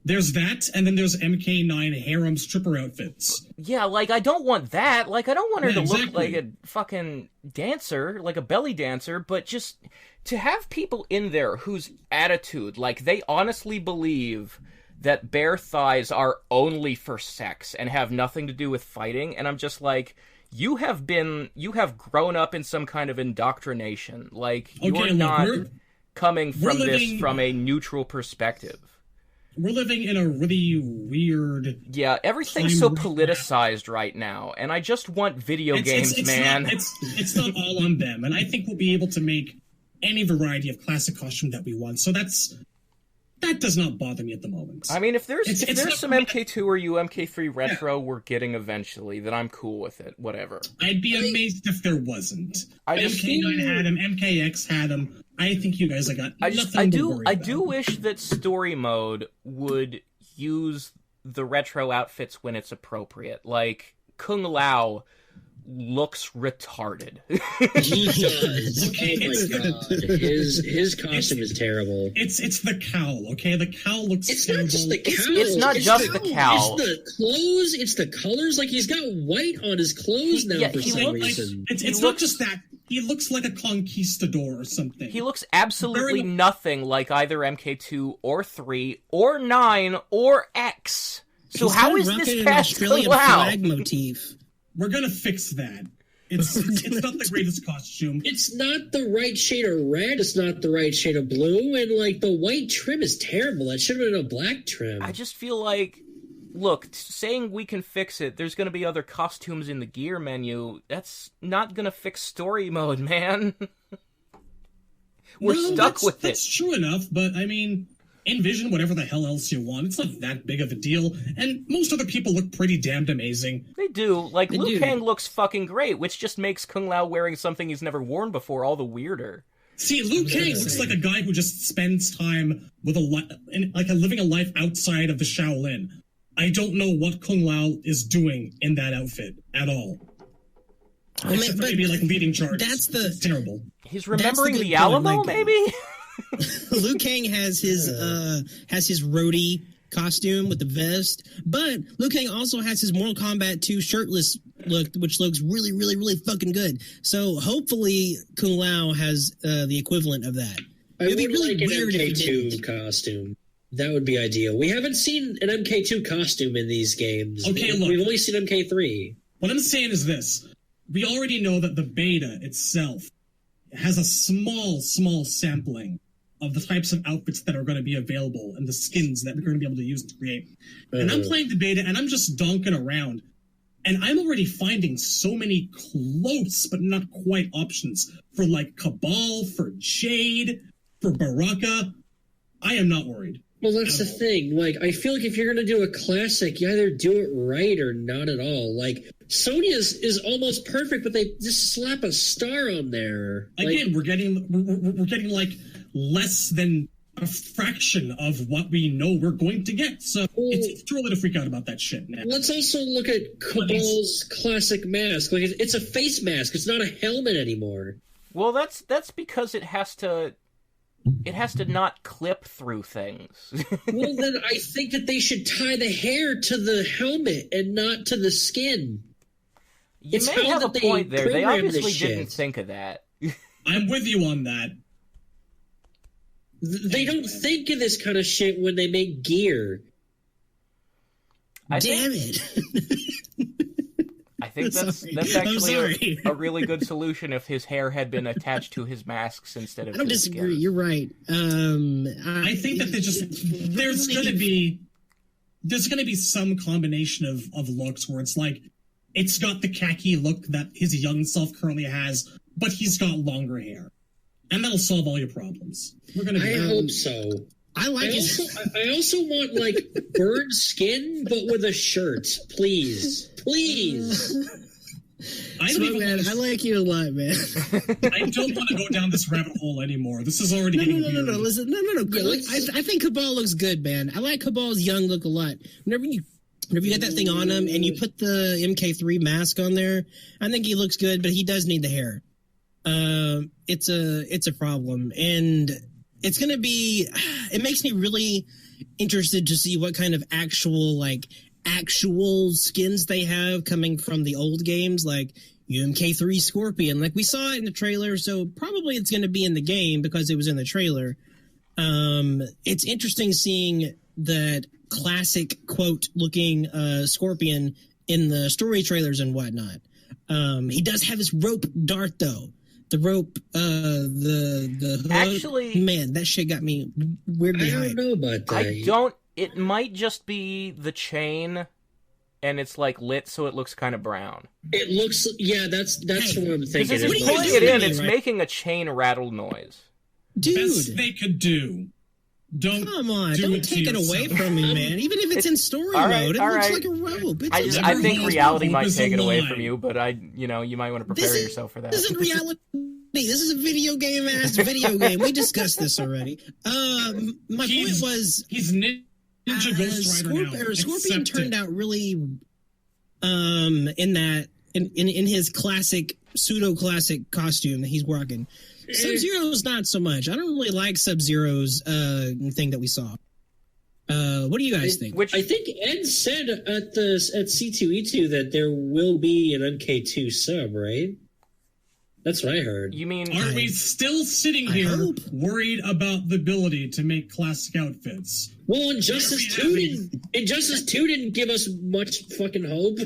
There's that, and then there's MK9 harem stripper outfits. Yeah, like, I don't want that. Like, I don't want her to exactly. look like a fucking dancer, like a belly dancer, but just to have people in there whose attitude, like, they honestly believe that bare thighs are only for sex and have nothing to do with fighting, and I'm just like, you have grown up in some kind of indoctrination. Like, you're not coming from this from a neutral perspective. We're living in a really weird... Yeah, everything's so politicized right now, and I just want video games, man. It's not all on them, and I think we'll be able to make any variety of classic costume that we want, so that does not bother me at the moment. I mean, if there's some MK2 or MK3 retro we're getting eventually, then I'm cool with it, whatever. I'd be amazed if there wasn't. MK9 had him, MKX had him. I think you guys got nothing to worry about. I do wish that story mode would use the retro outfits when it's appropriate. Like, Kung Lao looks retarded. He does. Okay, oh my god. His costume is terrible. It's the cowl, okay? The cowl looks terrible. Not just the cowl. It's not just the cowl. It's the clothes, it's the colors. Like, he's got white on his clothes now for some reason. It's not just that. He looks like a conquistador or something. He looks absolutely nothing like either MK2 or 3 or 9 or X. So how is this past Kung Lao? Flag motif. We're gonna fix that. It's not the greatest costume. It's not the right shade of red. It's not the right shade of blue. And, like, the white trim is terrible. That should have been a black trim. I just feel like, look, saying we can fix it, there's going to be other costumes in the gear menu. That's not going to fix story mode, man. We're stuck with it. That's true enough, but, I mean, envision whatever the hell else you want. It's not that big of a deal, and most other people look pretty damned amazing. They do. Like, Liu Kang looks fucking great, which just makes Kung Lao wearing something he's never worn before all the weirder. See, Liu Kang looks like a guy who just spends time with living a life outside of the Shaolin. I don't know what Kung Lao is doing in that outfit at all. Except for maybe, like, leading charges. It's terrible. He's remembering the Alamo, maybe? Liu Kang has his roadie costume with the vest, but Liu Kang also has his Mortal Kombat 2 shirtless look, which looks really, really, really fucking good. So hopefully Kung Lao has the equivalent of that. It'd be really weird if he didn't. Costume. That would be ideal. We haven't seen an MK2 costume in these games. Okay, look. We've only seen MK3. What I'm saying is this. We already know that the beta itself has a small sampling of the types of outfits that are going to be available and the skins that we're going to be able to use to create. And I'm playing the beta, and I'm just donking around. And I'm already finding so many close but not quite options for, like, Cabal, for Jade, for Baraka. I am not worried. Well, that's the thing. Like, I feel like if you're going to do a classic, you either do it right or not at all. Like, Sonya's is almost perfect, but they just slap a star on there. Again, we're getting like less than a fraction of what we know we're going to get. So it's too early to freak out about that shit now. Let's also look at Cabal's classic mask. Like, it's a face mask. It's not a helmet anymore. Well, that's because it has to not clip through things. Well, then I think that they should tie the hair to the helmet and not to the skin. You may have a point there. They obviously didn't think of that. I'm with you on that. They don't think of this kind of shit when they make gear. Damn it. I think that's actually a really good solution if his hair had been attached to his masks instead of. I don't his disagree. skin. You're right. I think that there's going to be some combination of looks where it's like it's got the khaki look that his young self currently has, but he's got longer hair, and that'll solve all your problems. I hope so. I also want like bird skin, but with a shirt, please. I like you a lot, man. I don't want to go down this rabbit hole anymore. This is already getting weird. No. I think Cabal looks good, man. I like Cabal's young look a lot. Whenever you get that thing on him and you put the MK3 mask on there, I think he looks good, but he does need the hair. It's a problem, and it's gonna be. It makes me really interested to see what kind of actual skins they have coming from the old games, like UMK3 Scorpion. Like we saw it in the trailer, so probably it's going to be in the game because it was in the trailer. It's interesting seeing that classic quote-looking Scorpion in the story trailers and whatnot. He does have his rope dart, though. The rope, the hook. Actually, man, that shit got me weirdly high. I don't know about that. It might just be the chain, and it's like lit, so it looks kind of brown. It looks, yeah, that's what I'm thinking. Because it's pulling it in, it's making a chain rattle noise. Dude, best they could do. Come on, don't take it away from me, man. Even if it's in story mode, it looks like a rope. I think reality might take it away from you, but you might want to prepare yourself for that. This isn't reality. This is a video game ass video game. We discussed this already. My point was he's Ninja Ghost Rider now. Scorpion turned out really in his classic pseudo classic costume that he's rocking. Sub-Zero's not so much. I don't really like Sub-Zero's thing that we saw. What do you guys think? I think Ed said at C2E2 that there will be an MK2 sub, right? That's what I heard. You mean... Are we still sitting here worried about the ability to make classic outfits? Well, Injustice 2 didn't give us much fucking hope.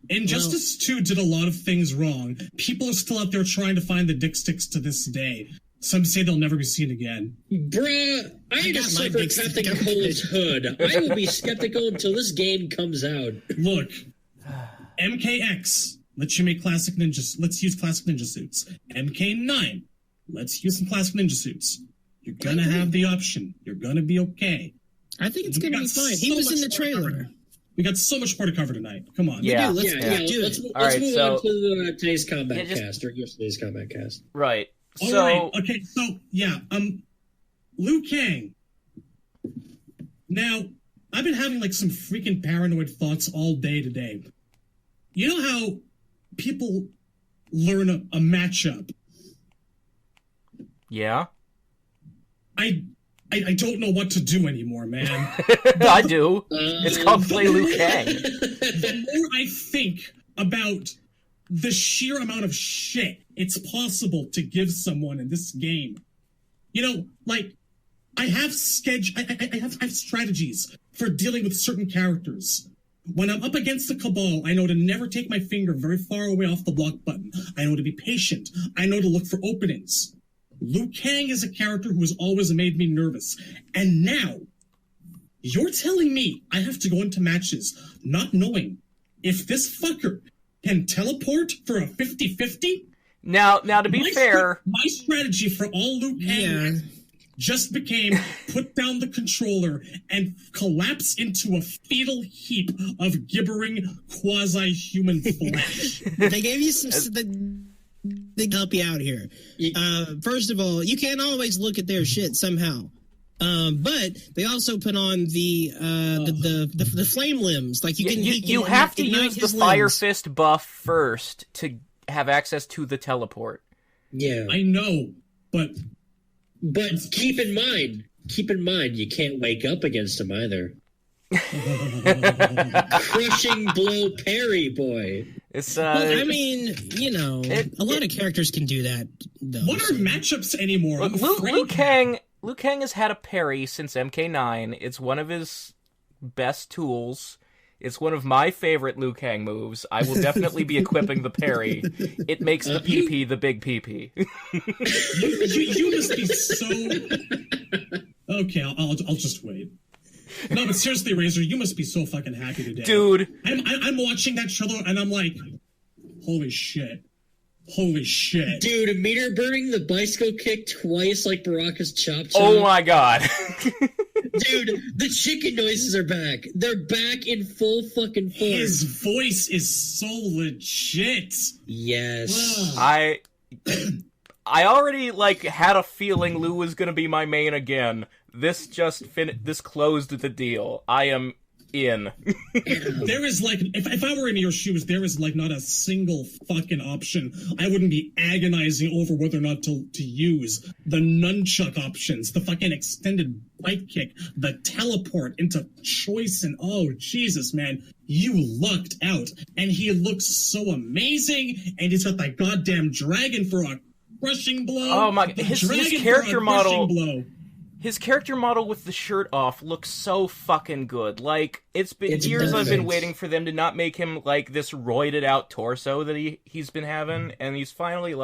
Injustice 2 did a lot of things wrong. People are still out there trying to find the dick sticks to this day. Some say they'll never be seen again. Bruh, I just suffer Captain Cold's hood. I will be skeptical until this game comes out. Look, MKX, let's use classic ninja suits. MK9, let's use some classic ninja suits. You're gonna have the option. You're gonna be okay. I think it's gonna be fine. He was in the trailer. We got so much more to cover tonight. Come on. Yeah. Let's move on to today's combat cast, or yesterday's combat cast. Right. Okay, so, yeah, Liu Kang. Now, I've been having, some freaking paranoid thoughts all day today. You know how people learn a matchup? Yeah? I don't know what to do anymore, man. I do. It's called Play Liu Kang. The more I think about the sheer amount of shit it's possible to give someone in this game, I have strategies for dealing with certain characters. When I'm up against the Cabal, I know to never take my finger very far away off the block button. I know to be patient. I know to look for openings. Liu Kang is a character who has always made me nervous. And now, you're telling me I have to go into matches not knowing if this fucker can teleport for a 50-50? Now, to be fair... My strategy for all Liu Kang just became put down the controller and collapse into a fetal heap of gibbering quasi-human flesh. They gave you some... They can help you out here. First of all, you can't always look at their shit somehow. But they also put on the flame limbs. Like you have to use the Fire Fist buff first to have access to the teleport. Yeah, I know, but keep in mind, you can't wake up against him either. Crushing blow parry, boy. It's well, I mean, you know, a lot of characters can do that. Though, what are matchups anymore? Liu Kang has had a parry since MK9. It's one of his best tools. It's one of my favorite Liu Kang moves. I will definitely be equipping the parry. It makes the PP the big PP. you must be so... Okay, I'll just wait. No, but seriously, Razor, you must be so fucking happy today. Dude. I'm watching that trailer and I'm like, holy shit. Holy shit. Dude, meter burning the bicycle kick twice like Baraka's chop chop. Oh my god. Dude, the chicken noises are back. They're back in full fucking force. His voice is so legit. Yes. I already had a feeling Liu was gonna be my main again. This just this closed the deal. I am in. There is if I were in your shoes, there is not a single fucking option I wouldn't be agonizing over whether or not to use. The nunchuck options, the fucking extended bike kick, the teleport into choice, and oh Jesus, man, you lucked out. And he looks so amazing, and he's got that goddamn dragon for a crushing blow. Oh my, his character model. His character model with the shirt off looks so fucking good. It's been years perfect. I've been waiting for them to not make him this roided out torso that he's been having, and he's finally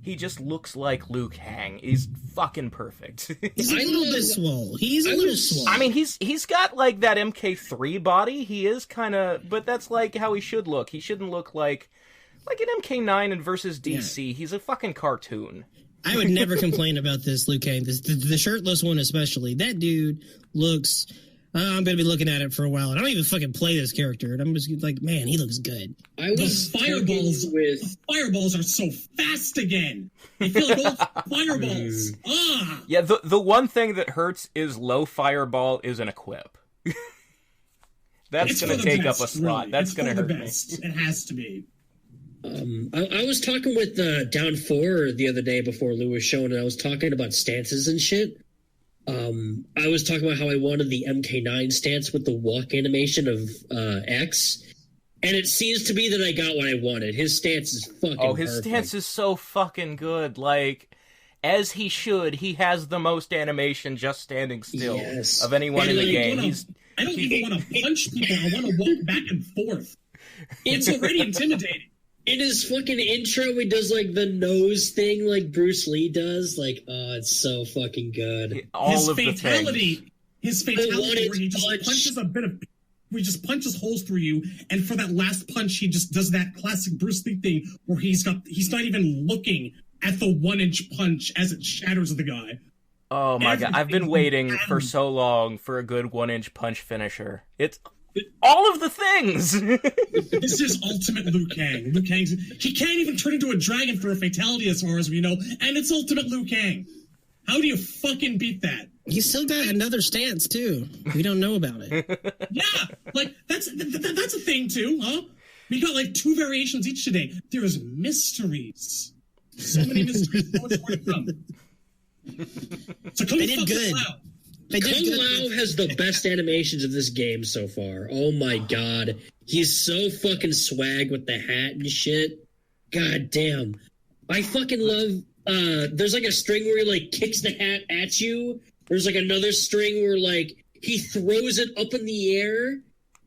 he just looks like Liu Kang. He's fucking perfect. He's a little bit swole. He's a little swole. I mean, he's got that MK3 body. He is kind of, but that's how he should look. He shouldn't look like an MK9 and versus DC. Yeah. He's a fucking cartoon. I would never complain about this Liu Kang. The shirtless one especially. That dude looks... I'm going to be looking at it for a while. And I don't even fucking play this character. And I'm just man, he looks good. The fireballs are so fast again. They feel like old fireballs. Yeah, the one thing that hurts is low fireball is an equip. That's going to take up a slot. Really. That's going to hurt me. It has to be. I was talking with Down 4 the other day before Lou was showing, and I was talking about stances and shit. I was talking about how I wanted the MK9 stance with the walk animation of X, and it seems to be that I got what I wanted. His stance is fucking his perfect. Stance is so fucking good. As he should, he has the most animation just standing still of anyone in the game. I don't even want to punch people. I want to walk back and forth. It's already intimidating. In his fucking intro, he does the nose thing like Bruce Lee does. It's so fucking good. His fatality where he just punches he just punches holes through you, and for that last punch, he just does that classic Bruce Lee thing where he's not even looking at the 1-inch punch as it shatters the guy. Oh my god, I've been waiting for so long for a good 1-inch punch finisher. It's all of the things! This is ultimate Liu Kang. He can't even turn into a dragon for a fatality as far as we know, and it's ultimate Liu Kang. How do you fucking beat that? He's still got another stance, too. We don't know about it. Yeah, that's a thing, too, huh? We got 2 variations each today. There is mysteries. So many mysteries. So much more to come. So they did good. Kung Lao has the best animations of this game so far. Oh my god. He's so fucking swag with the hat and shit. God damn. I fucking love... there's a string where he kicks the hat at you. There's another string where he throws it up in the air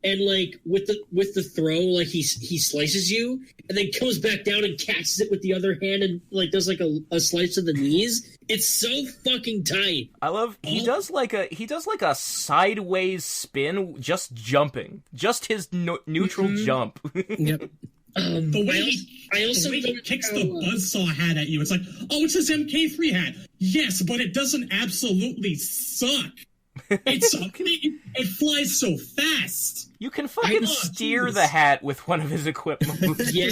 and with the throw he slices you and then comes back down and catches it with the other hand and does a slice of the knees. It's so fucking tight. I love he does a sideways spin just jumping. Just his neutral jump. Yep. The way he kicks the buzzsaw hat at you, it's like, oh, it's his MK3 hat. Yes, but it doesn't absolutely suck. It flies so fast. You can fucking steer the hat with one of his equipment moves. Yeah.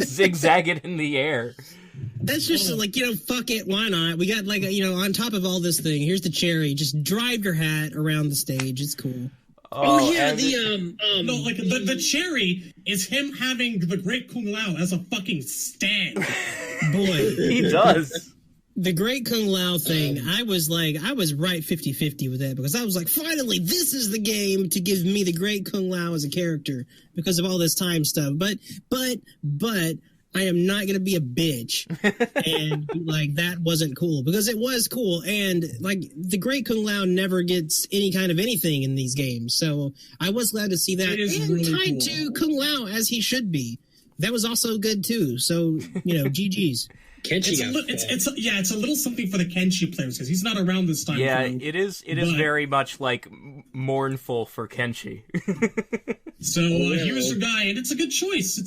Zigzag it in the air. That's just like, fuck it, why not? We got like, on top of all this thing, here's the cherry. Just drive your hat around the stage. It's cool. No, like the cherry is him having the Great Kung Lao as a fucking stand. Boy, he does. The Great Kung Lao thing, I was right 50-50 with that, because I was like, finally, this is the game to give me the Great Kung Lao as a character because of all this time stuff. But I am not going to be a bitch and be like, that wasn't cool, because it was cool. And like, the Great Kung Lao never gets any kind of anything in these games. So I was glad to see that. It is really tied to Kung Lao as he should be. That was also good too. So, GG's. Kenshi it's a little something for the Kenshi players because he's not around this time. Yeah, it is very much like mournful for Kenshi. So here's your guy, and it's a good choice.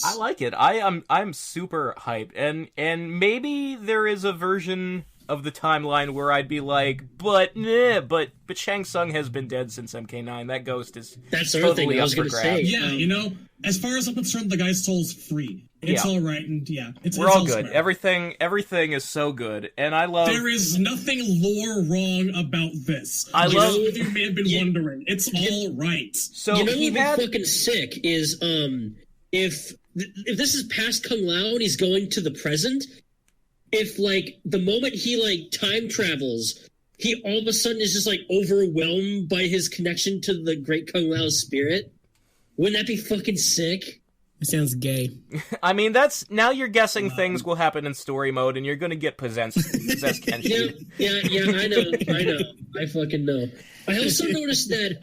I like it. I'm super hyped, and maybe there is a version of the timeline where I'd be like, but Shang Tsung has been dead since MK9. That ghost is totally up for grabs. Yeah, as far as I'm concerned, the guy's soul's free. It's all right, and we're all good. Everything is so good, and I love. There is nothing lore wrong about this. You may have been wondering. It's all right. So what would be fucking sick is if this is past Kung Lao and he's going to the present. If like the moment he like time travels, he all of a sudden is just like overwhelmed by his connection to the Great Kung Lao's spirit. Wouldn't that be fucking sick? It sounds gay. I mean, now you're guessing things will happen in story mode, and you're going to get possessed Kenshi. Yeah, I know. I fucking know. I also noticed that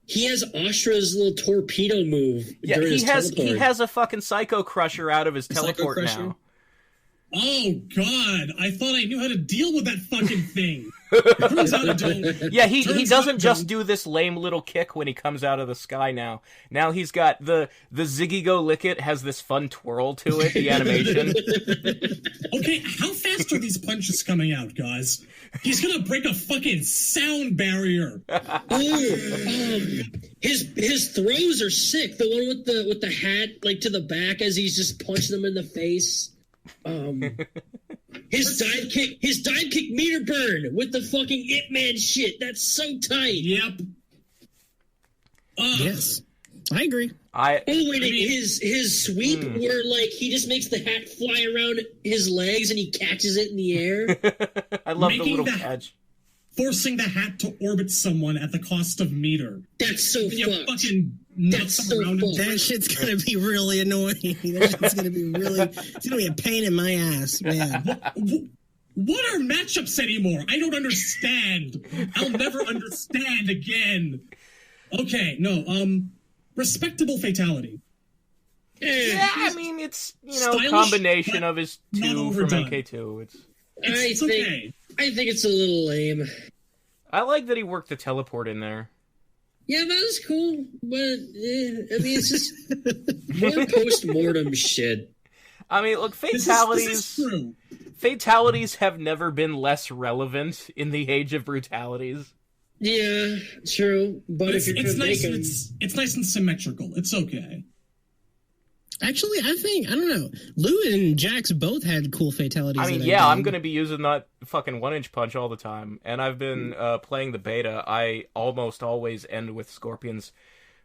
he has Astra's little torpedo move. Yeah, he has a fucking Psycho Crusher out of his teleport now. Oh, God. I thought I knew how to deal with that fucking thing. Yeah, he doesn't just do this lame little kick when he comes out of the sky now. Now he's got the Ziggy Go Lick It has this fun twirl to it, the animation. Okay, how fast are these punches coming out, guys? He's gonna break a fucking sound barrier. His throws are sick. The one with the hat like to the back as he's just punching them in the face. His dive kick meter burn with the fucking Ip Man shit. That's so tight. Yep. Yes, I agree. His sweep where like he just makes the hat fly around his legs and he catches it in the air. I love the little catch. Forcing the hat to orbit someone at the cost of meter. That's so fucked. Fucking nuts around him. That shit's gonna be really annoying. That shit's gonna be it's gonna be a pain in my ass, man. What are matchups anymore? I don't understand. I'll never understand again. Okay, no, respectable fatality. Yeah, I mean, it's, stylish, combination of his two from MK2. It's okay. I think it's a little lame. I like that he worked the teleport in there. Yeah, that was cool, but I mean, it's just more post-mortem shit. I mean, look, fatalities have never been less relevant in the age of brutalities. Yeah, true. But if it's nice, it's nice and symmetrical. It's okay. Actually, I don't know. Lou and Jax both had cool fatalities. I mean, yeah, I'm going to be using that fucking 1-inch punch all the time. And I've been playing the beta. I almost always end with Scorpions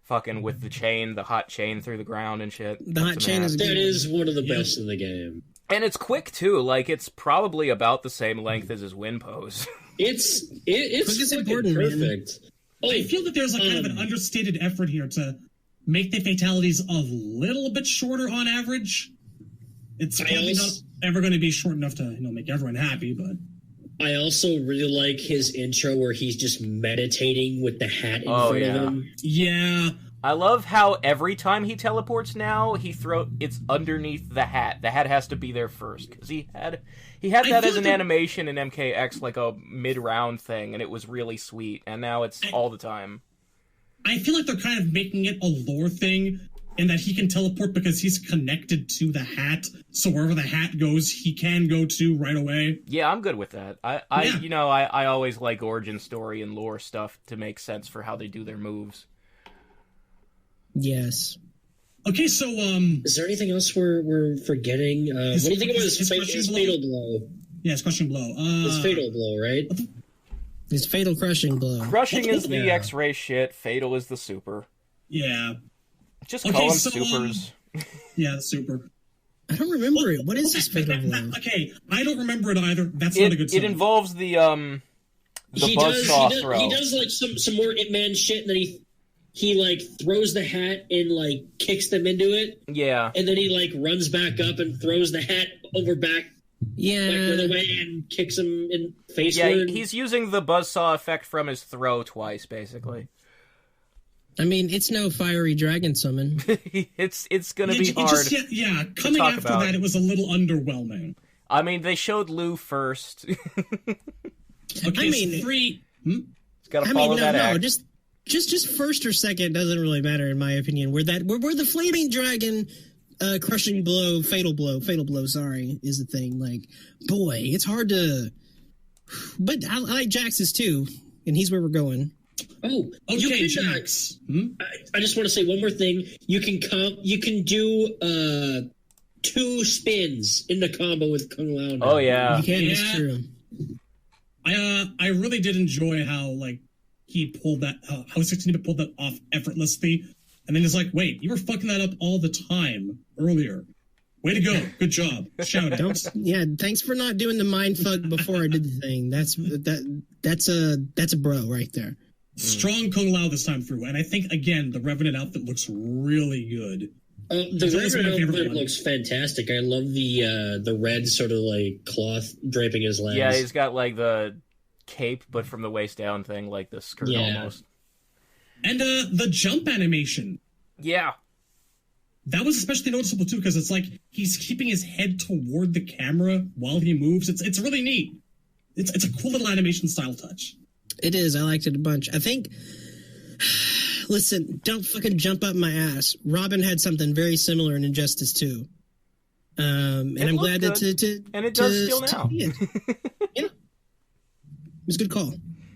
fucking with the hot chain through the ground and shit. The hot chain is one of the best in the game. And it's quick, too. Like, it's probably about the same length as his win pose. It's important, perfect. Man. I feel that there's a kind of an understated effort here to make the fatalities a little bit shorter on average. It's probably not ever going to be short enough to make everyone happy, but I also really like his intro where he's just meditating with the hat in front of him. Yeah. I love how every time he teleports now, it's underneath the hat. The hat has to be there first, because he had that as an animation in MKX, like a mid-round thing, and it was really sweet, and now it's all the time. I feel like they're kind of making it a lore thing in that he can teleport because he's connected to the hat. So wherever the hat goes, he can go to right away. Yeah, I'm good with that. I always like origin story and lore stuff to make sense for how they do their moves. Yes. Okay, so is there anything else we're forgetting? What do you think about his fatal blow? Yeah, his crushing blow. His fatal blow, right? His fatal crushing blow. Crushing is the X-ray shit. Fatal is the super. Yeah. Just call them supers. Yeah, the super. I don't remember it. What is his fatal blow? Okay, I don't remember it either. That's not a good sign. It involves the buzzsaw throw. He does like some more Ip Man shit, and then he like throws the hat and like kicks them into it. Yeah. And then he like runs back up and throws the hat over back. Yeah. Back the other way and kicks him in face. Yeah, he's using the buzzsaw effect from his throw twice, basically. I mean, it's no fiery dragon summon. it's gonna be hard. Coming after that, it was a little underwhelming. I mean, they showed Liu first. Okay, I mean, It's gotta follow that act. Just first or second doesn't really matter in my opinion. Where the flaming dragon crushing blow, fatal blow, sorry, is the thing. Like, boy, it's hard to. But I like Jax's too, and he's where we're going. Oh, okay, Jax. I just want to say one more thing. You can do 2 spins in the combo with Kung Lao now. Oh yeah, you can. Yeah. It's true. I really did enjoy how like he pulled that how 16-bit pulled that off effortlessly, and then it's like, wait, you were fucking that up all the time earlier. Way to go! Good job. Shout out. Thanks for not doing the mind fuck before I did the thing. That's a bro right there. Strong Kung Lao this time through, and I think again the Revenant outfit looks really good. The Revenant outfit looks fantastic. I love the red sort of like cloth draping his legs. Yeah, he's got like the cape, but from the waist down thing, like the skirt almost. And the jump animation. Yeah. That was especially noticeable too, because it's like he's keeping his head toward the camera while he moves. It's really neat. It's a cool little animation style touch. It is. I liked it a bunch. I think. Listen, don't fucking jump up my ass. Robin had something very similar in Injustice 2. And I'm glad good. And it does still now. Yeah. It was a good call.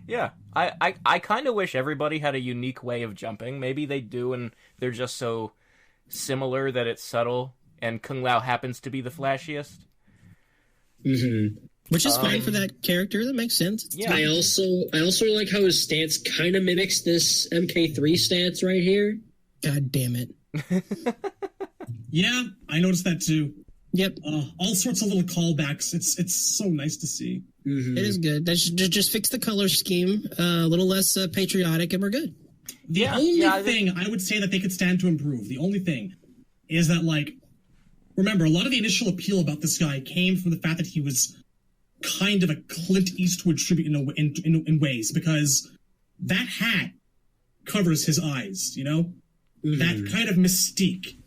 Yeah. I kind of wish everybody had a unique way of jumping. Maybe they do, and they're just so similar that it's subtle, and Kung Lao happens to be the flashiest. Mm-hmm. Which is fine for that character. That makes sense. Yeah. I also like how his stance kind of mimics this MK3 stance right here. God damn it. Yeah, I noticed that too. Yep. All sorts of little callbacks. It's so nice to see. Mm-hmm. It is good. Just fix the color scheme a little less patriotic, and we're good. The only thing I would say that they could stand to improve, the only thing, is that, like, remember, a lot of the initial appeal about this guy came from the fact that he was kind of a Clint Eastwood tribute in ways, because that hat covers his eyes, you know? Mm-hmm. That kind of mystique.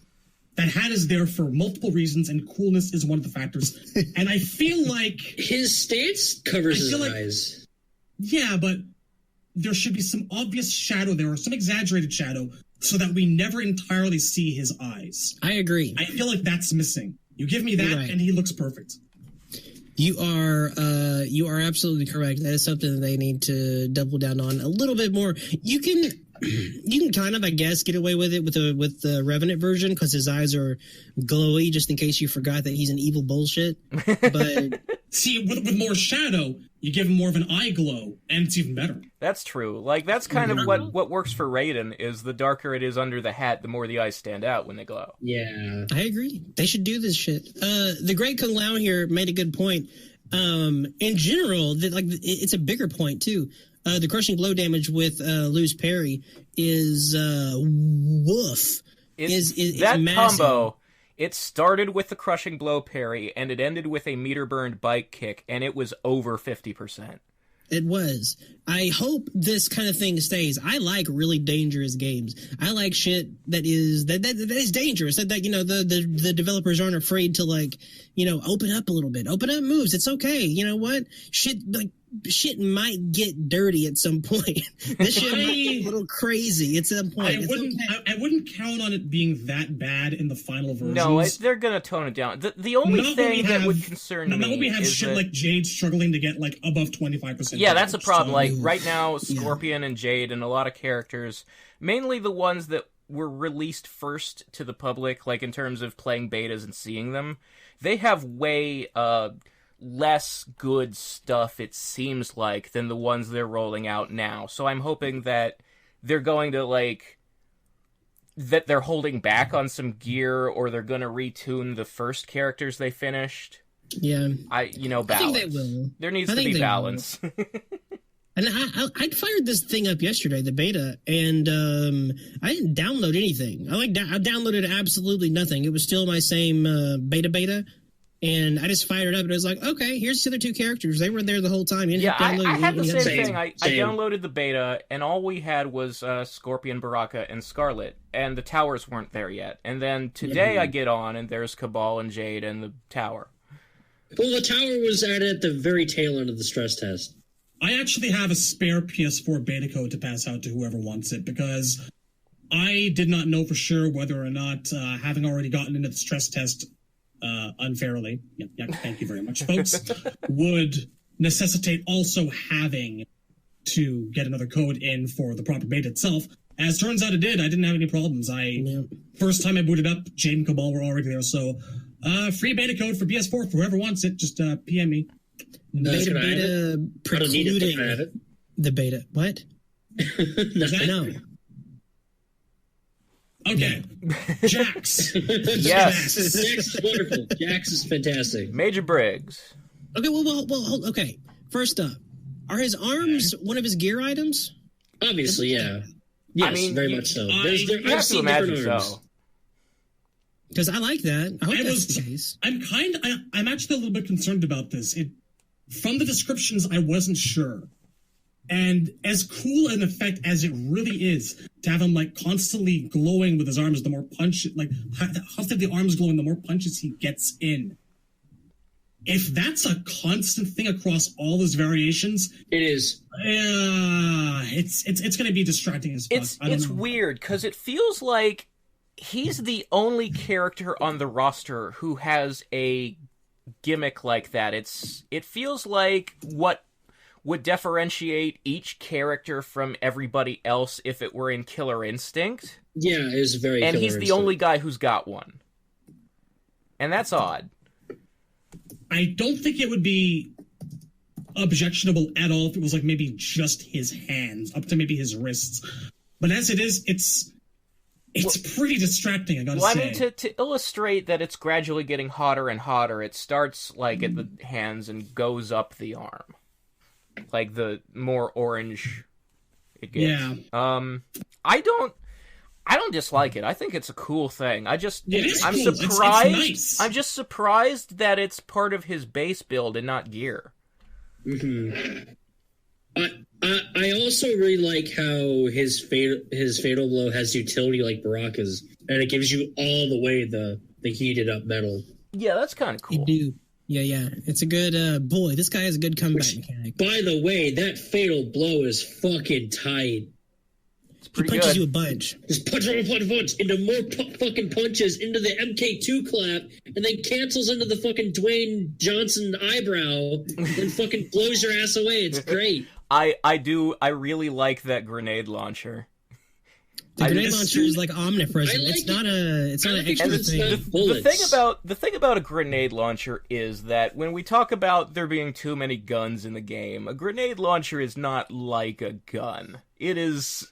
That hat is there for multiple reasons, and coolness is one of the factors. And I feel like... His stance covers his eyes. Yeah, but there should be some obvious shadow there, or some exaggerated shadow, so that we never entirely see his eyes. I agree. I feel like that's missing. You give me that, and he looks perfect. You are absolutely correct. That is something that they need to double down on a little bit more. You can kind of, I guess, get away with it with the Revenant version because his eyes are glowy, just in case you forgot that he's an evil bullshit. But see, with more shadow, you give him more of an eye glow, and it's even better. That's true. Like, that's kind of what works for Raiden, is the darker it is under the hat, the more the eyes stand out when they glow. Yeah. I agree. They should do this shit. The Great Kung Lao here made a good point. In general, it's a bigger point, too. The crushing blow damage with Liu's parry is woof. That massive. combo, it started with the crushing blow parry, and it ended with a meter-burned bike kick, and it was over 50%. It was. I hope this kind of thing stays. I like really dangerous games. I like shit that is dangerous. That you know the developers aren't afraid to, like, you know, open up a little bit, open up moves. It's okay. You know what? Shit, like, shit might get dirty at some point. This shit might get a little crazy at some point. I wouldn't count on it being that bad in the final version. No, they're gonna tone it down. The only thing that would concern me not we have is shit that, like Jade struggling to get like above 25%. Yeah, that's a problem. So, like right now, Scorpion and Jade and a lot of characters, mainly the ones that were released first to the public, like in terms of playing betas and seeing them, they have way less good stuff, it seems like, than the ones they're rolling out now. So I'm hoping that they're going to, like, that they're holding back on some gear, or they're going to retune the first characters they finished. Yeah. Balance. I think they will. There needs to be balance. And I fired this thing up yesterday, the beta, and I didn't download anything. I downloaded absolutely nothing. It was still my same beta, and I just fired it up, and I was like, okay, here's the other two characters. They were there the whole time. Yeah, I had the same thing. I downloaded the beta, and all we had was Scorpion, Baraka, and Scarlet, and the towers weren't there yet. And then today I get on, and there's Cabal and Jade and the tower. Well, the tower was added at the very tail end of the stress test. I actually have a spare PS4 beta code to pass out to whoever wants it, because I did not know for sure whether or not, having already gotten into the stress test unfairly, thank you very much, folks, would necessitate also having to get another code in for the proper beta itself. As turns out it did. I didn't have any problems. First time I booted up, Jade and Cabal were already there, so free beta code for PS4 for whoever wants it. Just PM me. Beta precluding the beta. What? No. Okay. Jax. Yes. Jax is wonderful. Jax is fantastic. Major Briggs. Okay, well, okay. First up, are his arms one of his gear items? Obviously, yeah. Yes, I mean, very much so. You have to imagine so. Because I like that. I hope that's the case. I'm actually a little bit concerned about this. From the descriptions, I wasn't sure. And as cool an effect as it really is to have him like constantly glowing with his arms, the more punch, like constantly the arms glowing, the more punches he gets in. If that's a constant thing across all his variations, it is. It's going to be distracting as fuck. It's weird because it feels like he's the only character on the roster who has a gimmick like that. It feels like what would differentiate each character from everybody else if it were in Killer Instinct. Yeah, it's very. And he's the only guy who's got one, and that's odd. I don't think it would be objectionable at all if it was like maybe just his hands up to maybe his wrists, but as it is, it's pretty distracting, I gotta say. I mean, to illustrate that it's gradually getting hotter and hotter, it starts, like, at the hands and goes up the arm. Like, the more orange it gets. Yeah. I don't dislike it. I think it's a cool thing. I'm cool. surprised. It's nice. I'm just surprised that it's part of his base build and not gear. Mm-hmm. I also really like how his fatal blow has utility like Baraka's, and it gives you all the way the heated up metal. Yeah, that's kind of cool. You do. Yeah. It's a good boy. This guy has a good comeback mechanic. By the way, that fatal blow is fucking tight. He punches you a bunch. Just punch into more fucking punches into the MK2 clap, and then cancels into the fucking Dwayne Johnson eyebrow, and fucking blows your ass away. It's great. I really like that grenade launcher. The grenade launcher is like omnipresent. It's not an extra thing. The thing about a grenade launcher is that when we talk about there being too many guns in the game, a grenade launcher is not like a gun. It is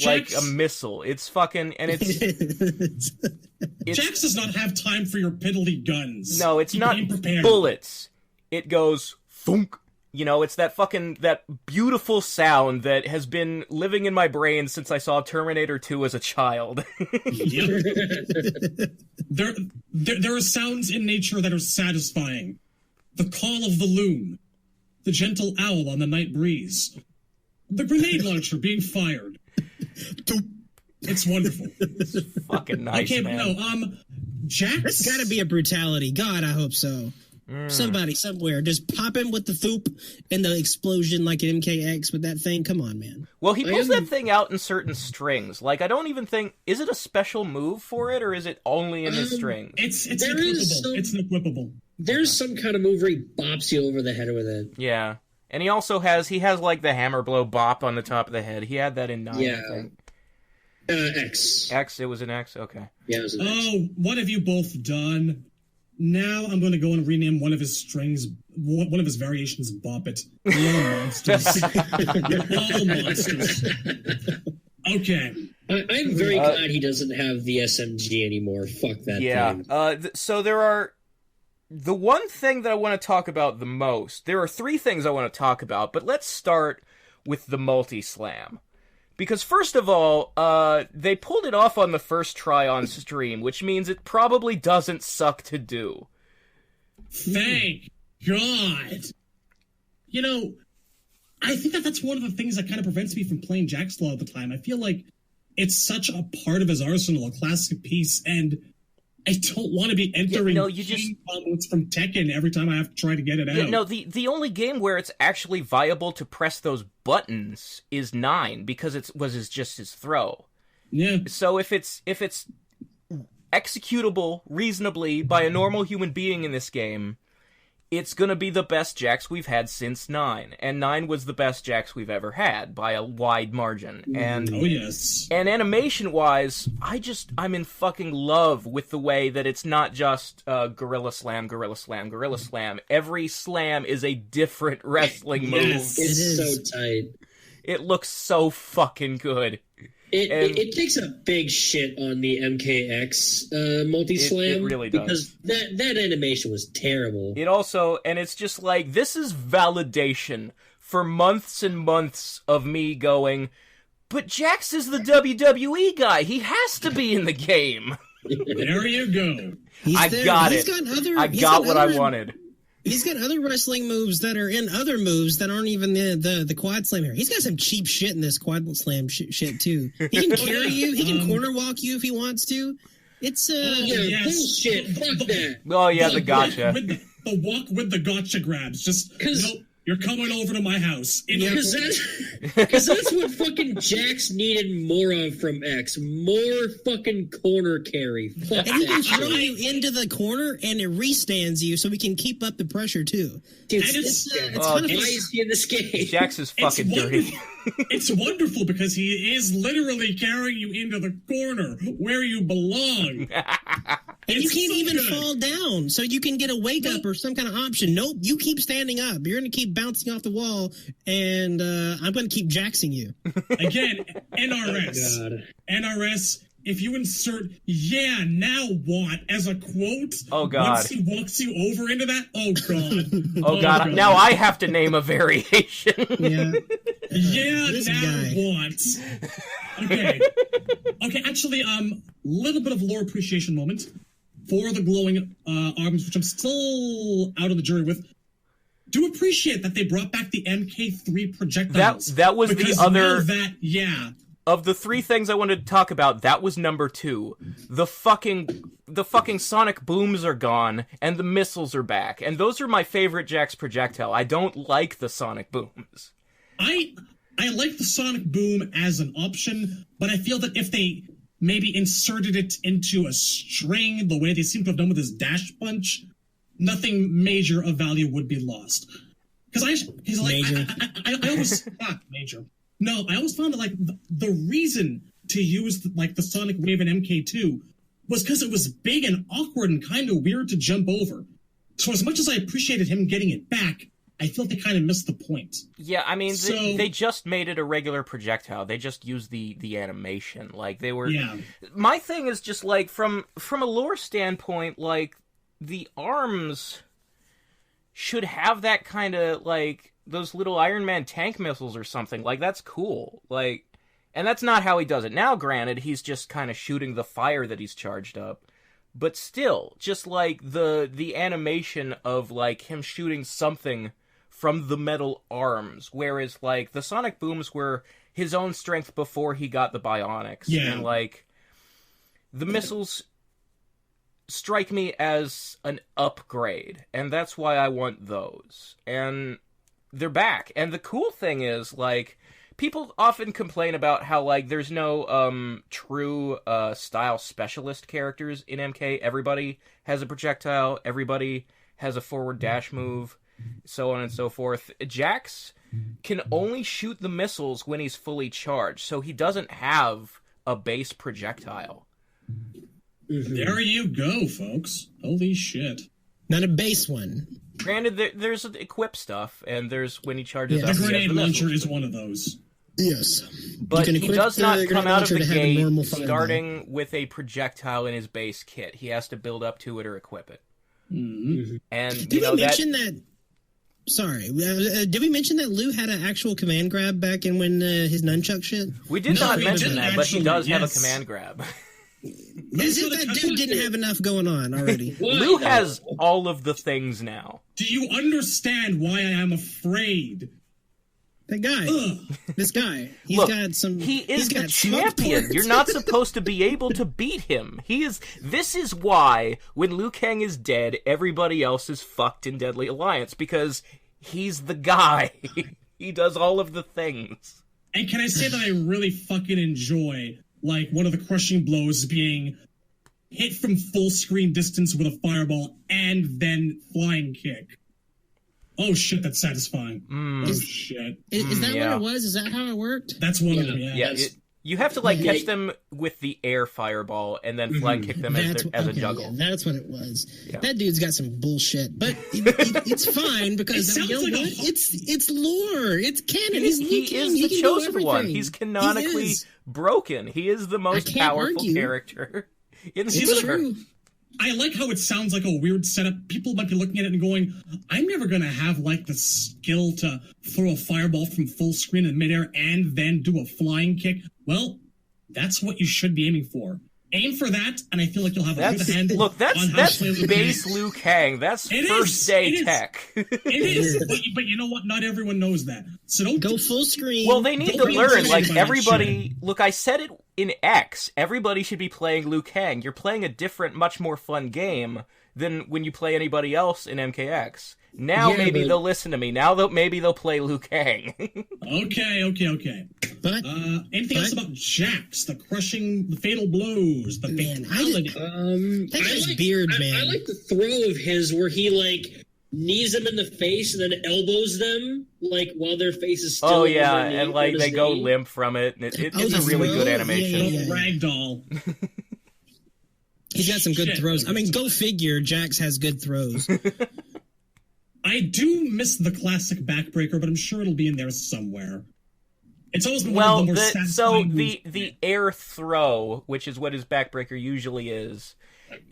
like a missile. It's fucking, and it's Jax does not have time for your piddly guns. No, it's not bullets. It goes thunk. You know, it's that beautiful sound that has been living in my brain since I saw Terminator 2 as a child. There are sounds in nature that are satisfying. The call of the loon, the gentle owl on the night breeze, the grenade launcher being fired. It's wonderful. It's fucking nice, man. Jax. There's got to be a brutality. God, I hope so. Somebody somewhere just pop him with the thoop and the explosion like an MKX with that thing. Come on, man. Well, he pulls that thing out in certain strings. Like, I don't even think... Is it a special move for it, or is it only in his strings? It's unequipable. It's unequipable. There's some kind of move where he bops you over the head with it. Yeah. And he also has... He has, like, the hammer blow bop on the top of the head. He had that in 9, Yeah. I think. X. X? It was an X? Okay. Yeah, it was an X. Oh, what have you both done? Now I'm going to go and rename one of his strings, one of his variations, Bop It. You're all monsters. You're all monsters. Okay. I'm very glad he doesn't have the SMG anymore. Fuck that thing. So there are... The one thing that I want to talk about the most... There are 3 things I want to talk about, but let's start with the multi-slam. Because first of all, they pulled it off on the first try on stream, which means it probably doesn't suck to do. Thank God. You know, I think that's one of the things that kind of prevents me from playing Jax all the time. I feel like it's such a part of his arsenal, a classic piece, and I don't want to be entering combos from Tekken every time I have to try to get it out. No, the only game where it's actually viable to press those buttons is 9, because it was just his throw. Yeah. So if it's executable reasonably by a normal human being in this game, it's gonna be the best Jax we've had since 9. And 9 was the best Jax we've ever had by a wide margin. And oh yes. And animation-wise, I'm in fucking love with the way that it's not just Gorilla Slam, Gorilla Slam, Gorilla Slam. Every slam is a different wrestling move. Yes. It's so tight. It looks so fucking good. It takes a big shit on the MKX multi-slam. It really does. Because that animation was terrible. It also, and it's just like, this is validation for months and months of me going, but Jax is the WWE guy. He has to be in the game. There you go. I got what I wanted. He's got other wrestling moves that are in other moves that aren't even the quad slam here. He's got some cheap shit in this quad slam shit too. He can carry you. He can corner walk you if he wants to. It's bullshit. Fuck that. Oh yeah, the gotcha. The walk with the gotcha grabs. Just nope. You're coming over to my house. Because that's what fucking Jax needed more of from X. More fucking corner carry. Fuck and he can throw you into the corner, and it restands you, so we can keep up the pressure, too. Dude, it's kind of why is he in this game? Jax is fucking dirty. It's wonderful because he is literally carrying you into the corner where you belong. And you can't even fall down, so you can get a wake up or some kind of option. Nope, you keep standing up. You're going to keep bouncing off the wall, and I'm going to keep jaxing you. Again, NRS. Oh, NRS, if you insert, yeah, now what, as a quote, oh, God. Once he walks you over into that, oh, God. Oh, God. Now I have to name a variation. Yeah. Yeah, this now guy. what? Okay. Okay, actually, little bit of lore appreciation moment for the glowing arms, which I'm still out of the jury with. Do appreciate that they brought back the MK3 projectiles. That was the other... Yeah. Of the 3 things I wanted to talk about, that was number 2. The fucking sonic booms are gone, and the missiles are back. And those are my favorite Jax projectile. I don't like the sonic booms. I like the sonic boom as an option, but I feel that if they maybe inserted it into a string the way they seem to have done with his dash punch, nothing major of value would be lost. Because I always major. No, I always found that like the reason to use the Sonic Wave in MK2 was because it was big and awkward and kind of weird to jump over. So as much as I appreciated him getting it back, I feel they kind of missed the point. Yeah, I mean, they just made it a regular projectile. They just used the animation. Like, they were... Yeah. My thing is just, like, from a lore standpoint, like, the arms should have that kind of, like, those little Iron Man tank missiles or something. Like, that's cool. Like, and that's not how he does it. Now, granted, he's just kind of shooting the fire that he's charged up. But still, just, like, the animation of, like, him shooting something from the metal arms, whereas, like, the sonic booms were his own strength before he got the bionics. Yeah. And, like, the missiles... strike me as an upgrade, and that's why I want those. And they're back. And the cool thing is, like, people often complain about how, like, there's no true style specialist characters in MK. Everybody has a projectile, everybody has a forward dash move, so on and so forth. Jax can only shoot the missiles when he's fully charged, so he doesn't have a base projectile. There you go, folks. Holy shit. Not a base one. Granted, there's equip stuff, and there's when he charges The up. grenade launcher missiles. is one of those. Yes. But he does not come out of the gate fireball. starting with a projectile in his base kit. He has to build up to it or equip it. And, Did we mention that... Sorry, did we mention that Liu had an actual command grab back in when his nunchuck shit? We did not mention that, but he does have a command grab. As if that dude didn't have enough going on already. Liu has all of the things now. Do you understand why I am afraid? That guy. This guy. He's Look, got some... he is he's the got smoke champion. ports. You're not supposed to be able to beat him. This is why, when Liu Kang is dead, everybody else is fucked in Deadly Alliance, because he's the guy. He does all of the things. And can I say that I really fucking enjoy, like, one of the crushing blows being hit from full screen distance with a fireball and then flying kick. Oh shit, that's satisfying. Oh shit. Is that what it was? Is that how it worked? That's one of them, yeah. You have to, like, catch them with the air fireball and then fly kick them as a juggle. Yeah, that's what it was. Yeah. That dude's got some bullshit, but it's fine because you know what? It's lore. It's canon. He's Liu He Kang. is the can do chosen one. everything. He's canonically He is. broken. He is the most can't powerful argue. character in the It's universe. true. I like how it sounds like a weird setup. People might be looking at it and going, I'm never going to have, like, the skill to throw a fireball from full screen in midair and then do a flying kick. Well, that's what you should be aiming for. Aim for that, and I feel like you'll have a good handle on how that's to play Liu base Kang. Liu Kang. That's It first is. day It is. tech. It is, but you know what? Not everyone knows that. So don't Go full screen. Well, they need to Don't be learn. intimidated Like, by that everybody... Look, I said it in X. Everybody should be playing Liu Kang. You're playing a different, much more fun game than when you play anybody else in MKX. Now maybe they'll listen to me. Now maybe they'll play Liu Kang. Okay. But Anything else about Jax? The crushing, the fatal blows, the fatality. that guy's beard, man. I like the throw of his where he, like, knees them in the face and then elbows them, like, while their face is still Oh, on yeah, their knee, and, like, on they his go knee. limp from it. It's the a really throw? good animation. Yeah. Ragdoll. He's got some good Shit. throws. I mean, go figure. Jax has good throws. I do miss the classic backbreaker, but I'm sure it'll be in there somewhere. It's always been one Well, of the more so satisfying the air throw, which is what his backbreaker usually is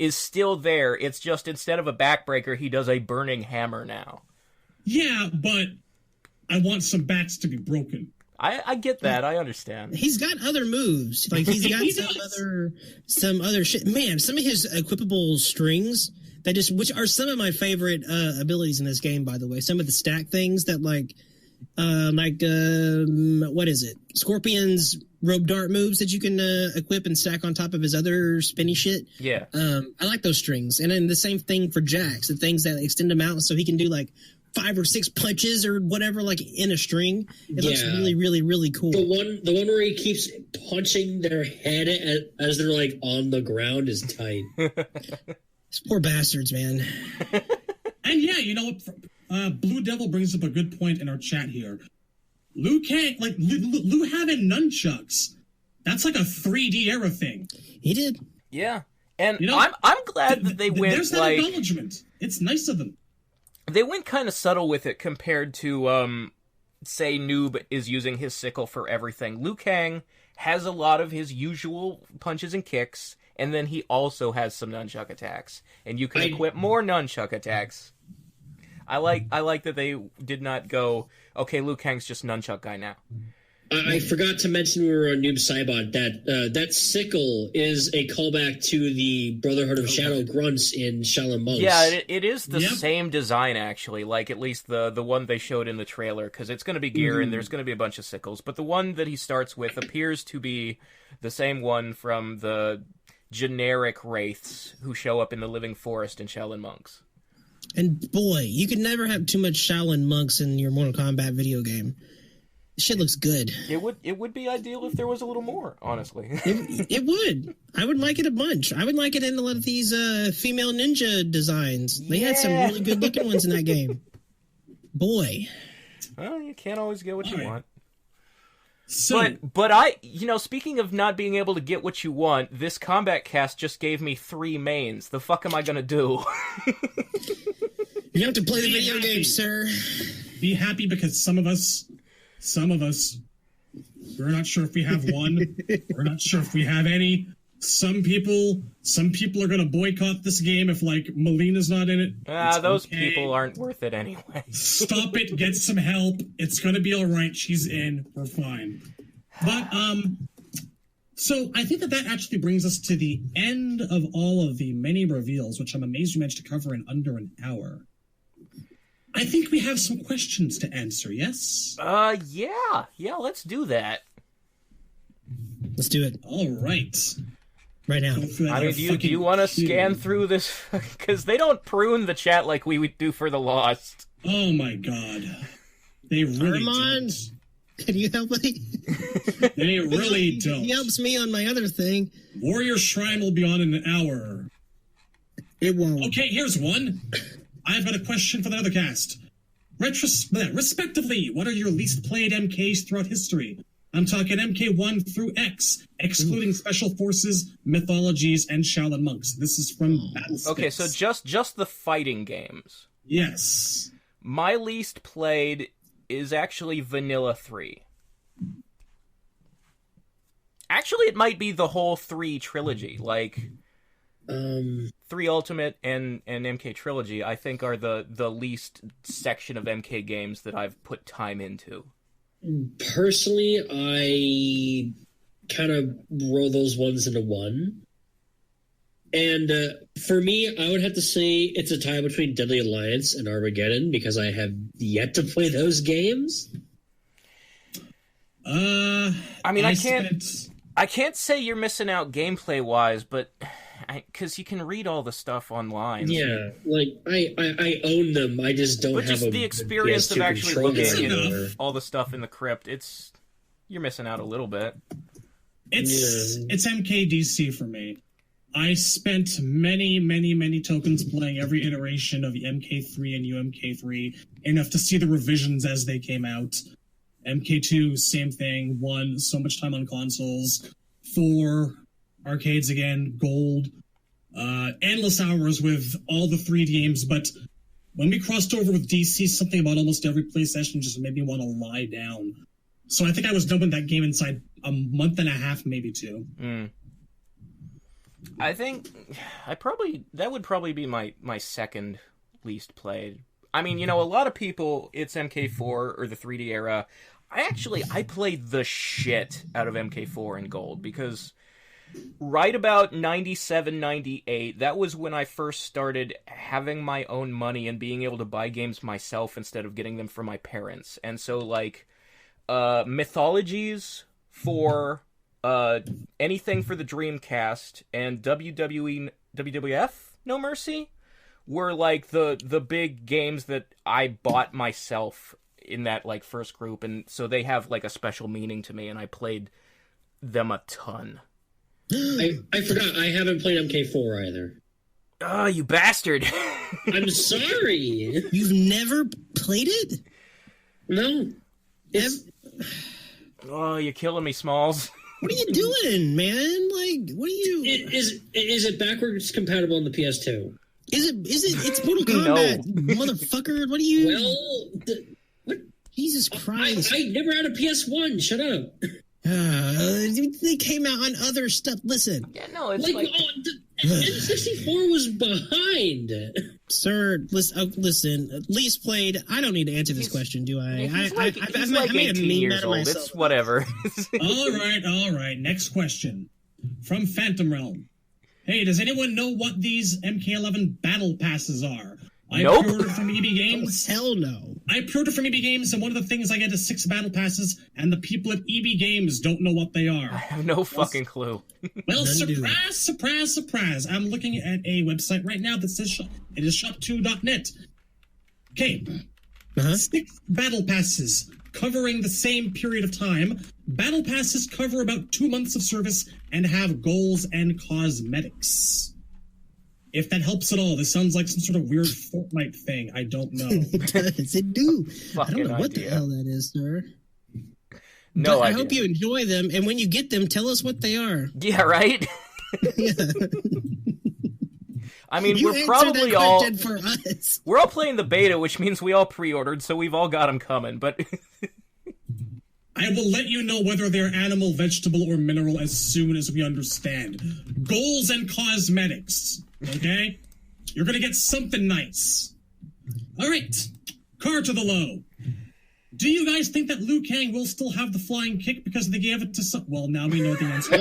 still there. It's just instead of a backbreaker, he does a burning hammer now. Yeah, but I want some bats to be broken. I get that. I understand. He's got other moves. Like he's got He some does. other shit. Man, some of his equipable strings which are some of my favorite abilities in this game, by the way. Some of the stack things that what is it? Scorpion's rope dart moves that you can equip and stack on top of his other spinny shit. Yeah. I like those strings. And then the same thing for Jax, the things that extend him out so he can do like 5 or 6 punches or whatever, like in a string. It looks really, really, really cool. The one where he keeps punching their head as they're like on the ground is tight. These poor bastards, man. And yeah, you know what? Blue Devil brings up a good point in our chat here. Liu Kang, like Liu having nunchucks, that's like a 3D era thing. He did. Yeah. And You know, I'm glad that they went There's that like acknowledgement. It's nice of them. they went kind of subtle with it compared to say Noob is using his sickle for everything. Liu Kang has a lot of his usual punches and kicks, and then he also has some nunchuck attacks, and you can equip more nunchuck attacks. I like that they did not go, okay, Liu Kang's just nunchuck guy now. I forgot to mention we were on Noob Saibot that sickle is a callback to the Brotherhood of Shadow Grunts in Shaolin Monks. Yeah, it is the same design, actually, like at least the one they showed in the trailer, because it's going to be gear and there's going to be a bunch of sickles, but the one that he starts with appears to be the same one from the generic wraiths who show up in the Living Forest and Shaolin monks. And boy, you could never have too much Shaolin monks in your Mortal Kombat video game. Shit looks good. It would be ideal if there was a little more, honestly. It would. I would like it a bunch. I would like it in a lot of these female ninja designs. They had some really good looking ones in that game. Boy. Well, you can't always get what you want. So, but I, speaking of not being able to get what you want, this combat cast just gave me 3 mains. The fuck am I gonna do? You have to play the video game, sir. Be happy because some of us, we're not sure if we have one. We're not sure if we have any. Some people are gonna boycott this game if Melina's not in it. Those people aren't worth it anyway. Stop it. Get some help. It's gonna be all right. She's in. We're fine. But so I think that actually brings us to the end of all of the many reveals, which I'm amazed we managed to cover in under an hour. I think we have some questions to answer. Yes. Yeah. Let's do that. Let's do it. All right. Right now. I mean, do you want to scan through this? Because they don't prune the chat like we would do for the Lost. Oh my god. They really don't. Can you help me? They really don't. He helps me on my other thing. Warrior Shrine will be on in an hour. It won't. Okay, here's one. I've got a question for the Netherkast. Respectively, what are your least played MKs throughout history? I'm talking MK1 through X, excluding Special Forces, Mythologies, and Shaolin Monks. This is from Battlespace. Okay, so just the fighting games. Yes. My least played is actually Vanilla 3. Actually, it might be the whole 3 trilogy. 3 Ultimate and MK Trilogy, I think, are the least section of MK games that I've put time into. Personally, I kind of roll those ones into one. And for me, I would have to say it's a tie between Deadly Alliance and Armageddon because I have yet to play those games. I mean, I can't say you're missing out gameplay-wise, but because you can read all the stuff online. Yeah, I own them. I just don't have the experience of actually looking at all the stuff in the crypt. You're missing out a little bit. It's MKDC for me. I spent many, many, many tokens playing every iteration of the MK3 and UMK3, enough to see the revisions as they came out. MK2, same thing. 1, so much time on consoles. 4, arcades again. Gold. Endless hours with all the 3 games, but when we crossed over with DC, something about almost every play session just made me want to lie down. So I think I was done with that game inside a month and a half, maybe 2. I think that would probably be my second least played. I mean, a lot of people, it's MK4 or the 3D era. I played the shit out of MK4 in Gold because right about 97, 98, that was when I first started having my own money and being able to buy games myself instead of getting them from my parents. And so, Mythologies for anything for the Dreamcast and WWF No Mercy were the big games that I bought myself in that first group, and so they have a special meaning to me, and I played them a ton. I forgot, I haven't played MK4 either. Oh, you bastard. I'm sorry. You've never played it? No. Oh, you're killing me, Smalls. What are you doing, man? What are you... Is it backwards compatible on the PS2? Is it? It's Mortal Kombat, motherfucker. What are you... Well... What? Jesus Christ. I never had a PS1. Shut up. They came out on other stuff. Listen. Yeah, no, it's N64 was behind. Sir, listen. Least played. I don't need to answer this question, do I? He's like 18 years old. It's whatever. All right. Next question. From Phantom Realm. Hey, does anyone know what these MK11 battle passes are? I Nope. pre-ordered from EB Games. Oh, hell no. I pre-ordered from EB Games, and one of the things I get is 6 battle passes, and the people at EB Games don't know what they are. I have no fucking clue. Well, surprise. I'm looking at a website right now that says it is shop2.net. Okay. 6 battle passes covering the same period of time. Battle passes cover about 2 months of service and have goals and cosmetics. If that helps at all, this sounds like some sort of weird Fortnite thing. I don't know. It does. It do. I don't know what the hell that is, sir. No I idea. hope you enjoy them, and when you get them, tell us what they are. Yeah, right? Yeah. I mean, You we're answered probably that all... question for us. We're all playing the beta, which means we all pre-ordered, so we've all got them coming, but... I will let you know whether they're animal, vegetable, or mineral as soon as we understand. Goals and cosmetics, okay? You're gonna get something nice. All right, card to the low. Do you guys think that Liu Kang will still have the flying kick because they gave it to some... Well, now we know the answer.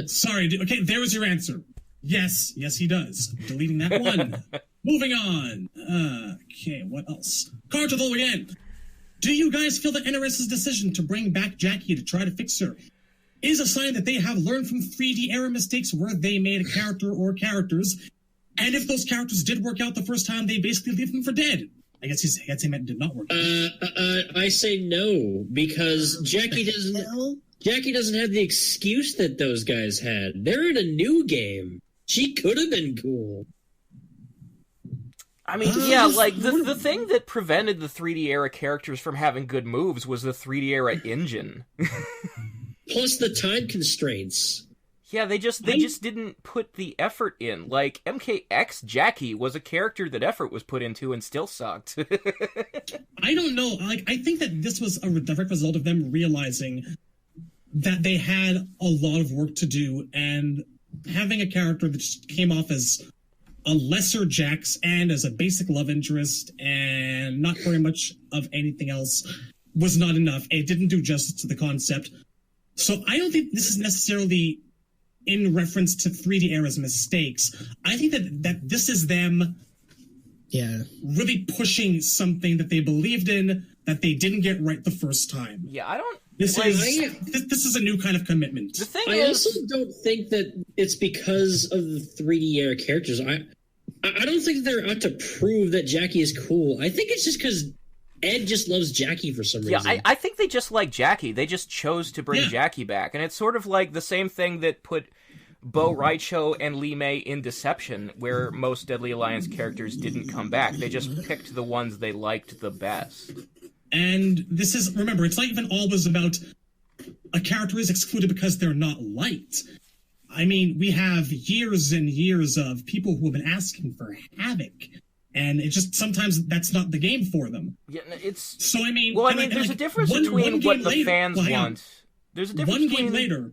Sorry, okay, there was your answer. Yes, he does. Deleting that one. Moving on. Okay, what else? Card to the low again. Do you guys feel that NRS's decision to bring back Jackie to try to fix her is a sign that they have learned from 3D era mistakes where they made a character or characters, and if those characters did work out the first time, they basically leave them for dead? I guess he meant did not work out. I say no, because Jackie doesn't have the excuse that those guys had. They're in a new game. She could have been cool. I mean, yeah, like, the thing that prevented the 3D era characters from having good moves was the 3D era engine. Plus the time constraints. Yeah, they just didn't put the effort in. Like, MKX Jackie was a character that effort was put into and still sucked. I don't know. Like, I think that this was a direct result of them realizing that they had a lot of work to do, and having a character that just came off as a lesser Jax and as a basic love interest and not very much of anything else was not enough. It didn't do justice to the concept. So I don't think this is necessarily in reference to 3D era's mistakes. I think that this is them really pushing something that they believed in that they didn't get right the first time. Yeah, I don't... This is a new kind of commitment. The thing I also don't think that it's because of the 3D era characters. I don't think they're out to prove that Jackie is cool. I think it's just because Ed just loves Jackie for some reason. Yeah, I think they just like Jackie. They just chose to bring Jackie back. And it's sort of like the same thing that put Bo Raicho and Li Mei in Deception, where most Deadly Alliance characters didn't come back. They just picked the ones they liked the best. And this is, remember, it's not even always about a character is excluded because they're not liked. I mean, we have years and years of people who have been asking for Havoc, and it just, sometimes that's not the game for them. Yeah, it's... So, I mean... Well, I mean, there's a difference between what the fans want. There's a difference between... One game later,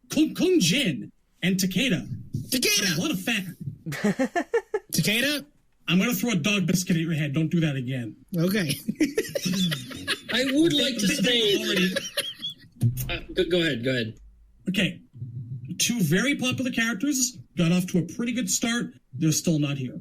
Kung Jin and Takeda. Takeda! A lot of fan... Takeda? I'm going to throw a dog biscuit at your head. Don't do that again. Okay. I would like to say... Go ahead. Okay. 2 very popular characters got off to a pretty good start. They're still not here.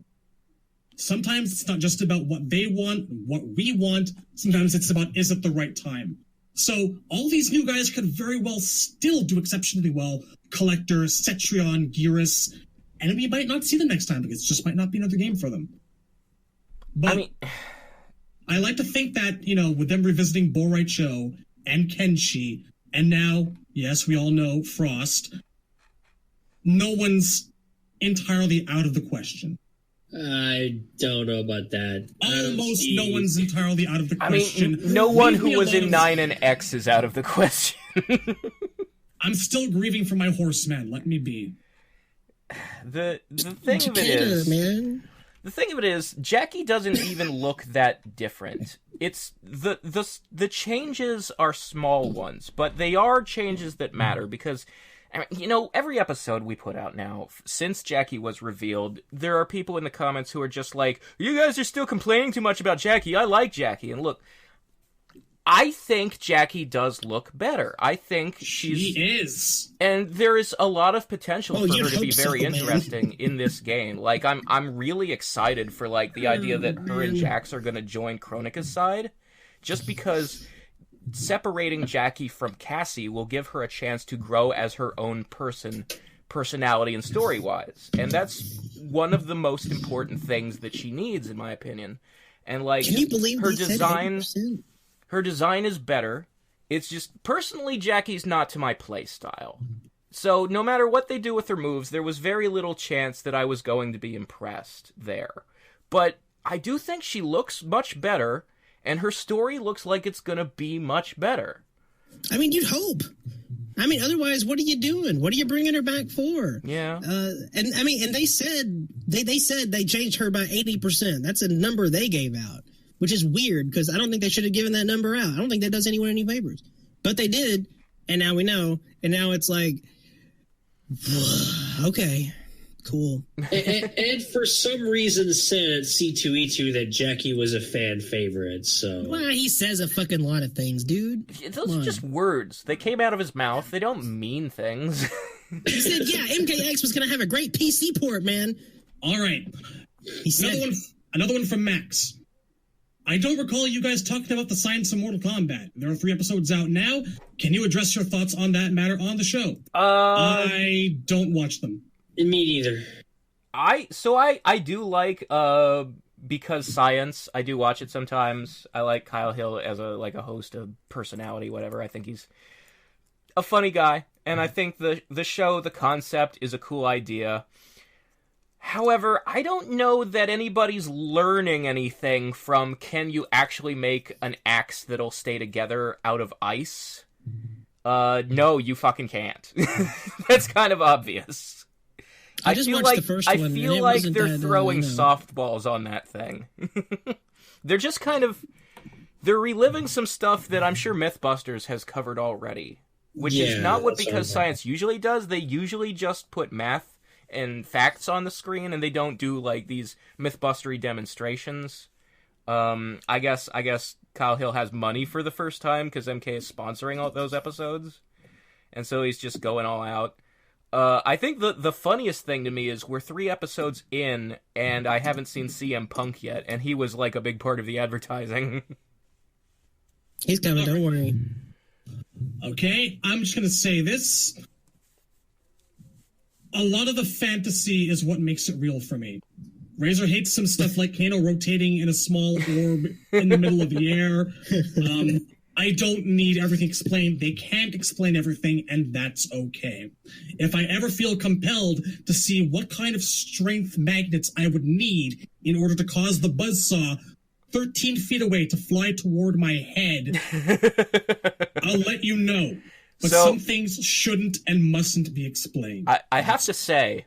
Sometimes it's not just about what they want, what we want. Sometimes it's about, is it the right time? So all these new guys could very well still do exceptionally well. Collector, Cetrion, Gearus, and we might not see them next time because it just might not be another game for them. But I mean, I like to think that, with them revisiting Bo Raicho and Kenshi, and now, yes, we all know Frost, no one's entirely out of the question. I don't know about that. Almost no one's entirely out of the question. I mean, no one who was in 9 and X is out of the question. I'm still grieving for my horseman. Let me be. The thing of it is, man. The thing of it is, Jackie doesn't even look that different. It's the changes are small ones, but they are changes that matter because, I mean, every episode we put out now, since Jackie was revealed, there are people in the comments who are just like, you guys are still complaining too much about Jackie. I like Jackie. And look, I think Jackie does look better. I think She is. And there is a lot of potential for you'd her to be hope very so, man. interesting in this game. Like, I'm really excited for, like, the idea that her and Jax are going to join Kronika's side, just because separating Jackie from Cassie will give her a chance to grow as her own personality and story-wise. And that's one of the most important things that she needs, in my opinion. And, like, Can you believe her they said design... 80%? Her design is better. It's just, personally, Jackie's not to my playstyle. So, no matter what they do with her moves, there was very little chance that I was going to be impressed there. But I do think she looks much better, and her story looks like it's gonna be much better. I mean, you'd hope. I mean, otherwise, what are you doing? What are you bringing her back for? Yeah. And I mean, and they said they changed her by 80%. That's a number they gave out, which is weird because I don't think they should have given that number out. I don't think that does anyone any favors, but they did, and now we know. And now it's like, okay, cool. And for some reason said at C2E2 that Jackie was a fan favorite, so... Well, he says a fucking lot of things, dude. Those are just words. They came out of his mouth. They don't mean things. He said, yeah, MKX was going to have a great PC port, man. All right. He said Another one from Max. I don't recall you guys talking about the science of Mortal Kombat. There are 3 episodes out now. Can you address your thoughts on that matter on the show? I don't watch them. Me neither. I do like because science. I do watch it sometimes. I like Kyle Hill as a host, a personality, whatever. I think he's a funny guy, and I think the show, the concept, is a cool idea. However, I don't know that anybody's learning anything from can you actually make an axe that'll stay together out of ice? No, you fucking can't. That's kind of obvious. I just watched the first one. I feel like they're throwing softballs on that thing. They're just they're reliving some stuff that I'm sure Mythbusters has covered already, which is not what Because Science usually does. They usually just put math and facts on the screen, and they don't do like these Mythbustery demonstrations. I guess Kyle Hill has money for the first time because MK is sponsoring all those episodes, and so he's just going all out. I think the funniest thing to me is we're 3 episodes in, and I haven't seen CM Punk yet, and he was like a big part of the advertising. He's coming, don't worry. Okay, I'm just gonna say this. A lot of the fantasy is what makes it real for me. Razor hates some stuff like Kano rotating in a small orb in the middle of the air. I don't need everything explained. They can't explain everything, and that's okay. If I ever feel compelled to see what kind of strength magnets I would need in order to cause the buzzsaw 13 feet away to fly toward my head, I'll let you know. But some things shouldn't and mustn't be explained. I have to say,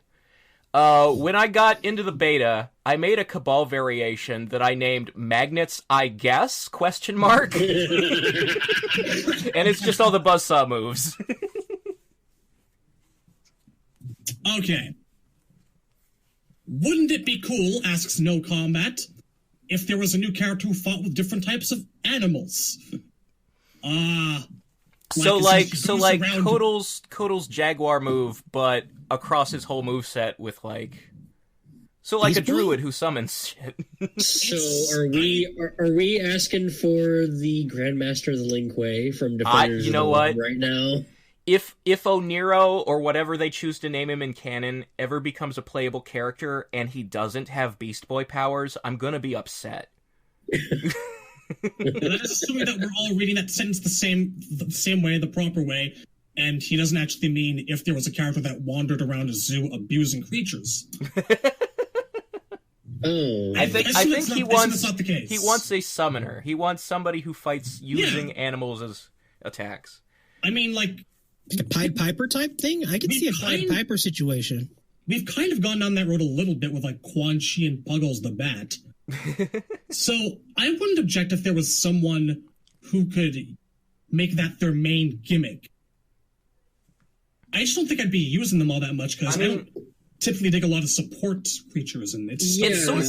when I got into the beta, I made a Cabal variation that I named Magnets, I guess, ? And it's just all the buzzsaw moves. Okay. Wouldn't it be cool, asks No Combat, if there was a new character who fought with different types of animals? So Kotal's Jaguar move, but across his whole moveset with like... So like a druid who summons shit. So are we asking for the Grandmaster of the Lin Kuei from Defenders you know what? right now? If Oniro, or whatever they choose to name him in canon, ever becomes a playable character and he doesn't have Beast Boy powers, I'm gonna be upset. That's assuming that we're all reading that sentence the same way, the proper way, and he doesn't actually mean if there was a character that wandered around a zoo abusing creatures. I think he wants a summoner. He wants somebody who fights using animals as attacks. I mean, like a Pied Piper type thing? I could see a Pied Piper situation. We've kind of gone down that road a little bit with like Quan Chi and Puggles the Bat. So I wouldn't object if there was someone who could make that their main gimmick. I just don't think I'd be using them all that much because typically take a lot of support creatures, and it's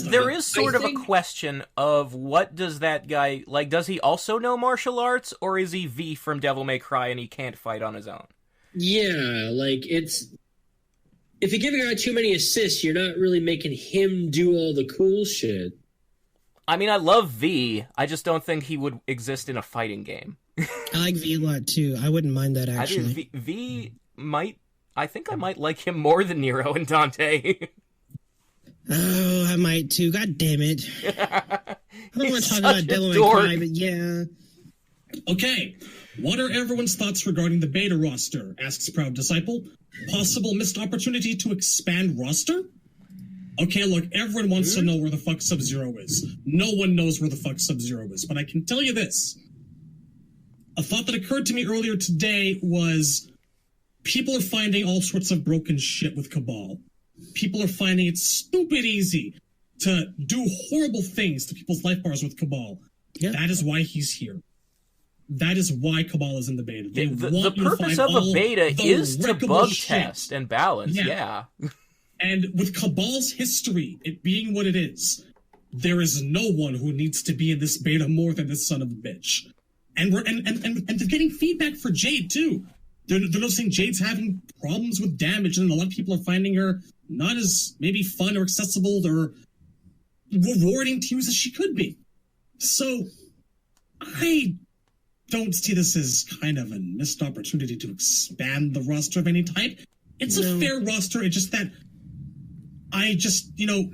there is sort of a question of what does that guy like? Does he also know martial arts, or is he V from Devil May Cry and he can't fight on his own? Yeah, like it's if you give a guy too many assists, you're not really making him do all the cool shit. I mean, I love V. I just don't think he would exist in a fighting game. I like V a lot too. I wouldn't mind that actually. I think V might. I think I might like him more than Nero and Dante. Oh, I might too. God damn it! I don't want to talk about Devil May Cry, but yeah. Okay, what are everyone's thoughts regarding the beta roster? Asks Proud Disciple. Possible missed opportunity to expand roster? Okay, look, everyone wants to know where the fuck Sub-Zero is. No one knows where the fuck Sub-Zero is, but I can tell you this. A thought that occurred to me earlier today was people are finding all sorts of broken shit with Cabal. People are finding it stupid easy to do horrible things to people's life bars with Cabal. Yeah. That is why he's here. That is why Cabal is in the beta. The purpose of a beta is to bug test and balance, yeah. And with Cabal's history, it being what it is, there is no one who needs to be in this beta more than this son of a bitch. And they're getting feedback for Jade too. They're noticing Jade's having problems with damage, and a lot of people are finding her not as maybe fun or accessible or rewarding to use as she could be. So I don't see this as kind of a missed opportunity to expand the roster of any type. It's a fair roster. It's just that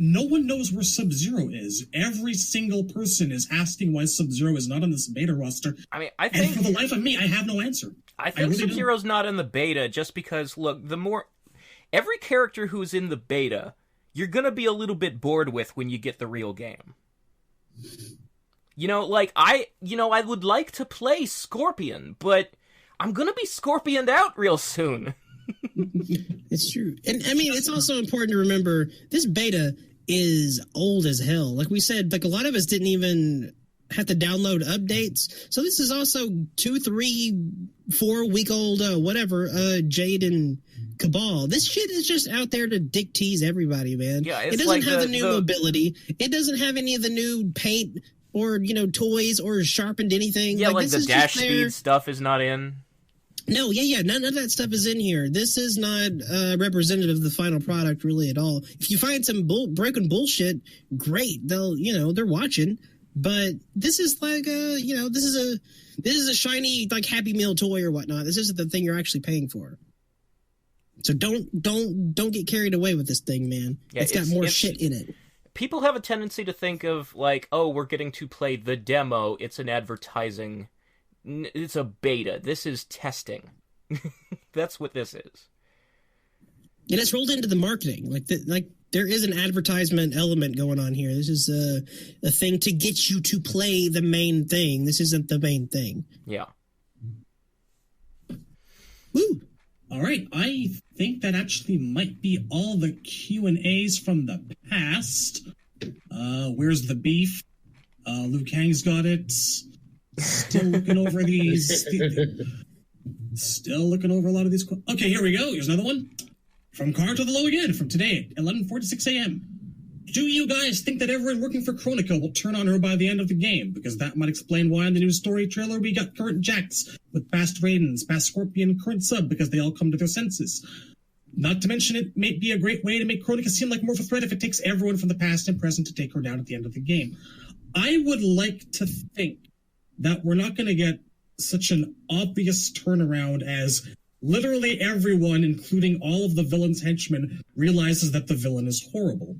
no one knows where Sub-Zero is. Every single person is asking why Sub-Zero is not on this beta roster. I mean, I think... And for the life of me, I have no answer. I think really Sub-Zero's not in the beta just because, look, every character who's in the beta, you're gonna be a little bit bored with when you get the real game. You know, like, I would like to play Scorpion, but I'm gonna be Scorpioned out real soon. It's true. And I mean, it's also important to remember this beta is old as hell. Like we said, like a lot of us didn't even have to download updates. So this is also 2, 3, 4 week old, Jade and Cabal. This shit is just out there to dick tease everybody, man. Yeah, it doesn't have the new mobility. It doesn't have any of the new paint or, toys or sharpened anything. Yeah, like the dash speed stuff is not in. No, none of that stuff is in here. This is not representative of the final product really at all. If you find some broken bullshit, great. They're watching. But this is like this is a shiny like Happy Meal toy or whatnot. This isn't the thing you're actually paying for. So don't get carried away with this thing, man. Yeah, it's got more shit in it. People have a tendency to think of like, oh, we're getting to play the demo. It's an advertising. It's a beta. This is testing. That's what this is. And it's rolled into the marketing. Like there is an advertisement element going on here. This is a thing to get you to play the main thing. This isn't the main thing. Yeah. Woo. All right. I think that actually might be all the Q&As from the past. Where's the beef? Liu Kang's got it. Still looking over these. Still looking over a lot of these. Okay, here we go. Here's another one. From Car to the Low again, from today, 11:46 a.m. Do you guys think that everyone working for Kronika will turn on her by the end of the game? Because that might explain why in the new story trailer we got current Jax with past Raidens, past Scorpion, current Sub, because they all come to their senses. Not to mention it may be a great way to make Kronika seem like more of a threat if it takes everyone from the past and present to take her down at the end of the game. I would like to think that we're not going to get such an obvious turnaround as literally everyone, including all of the villain's henchmen, realizes that the villain is horrible.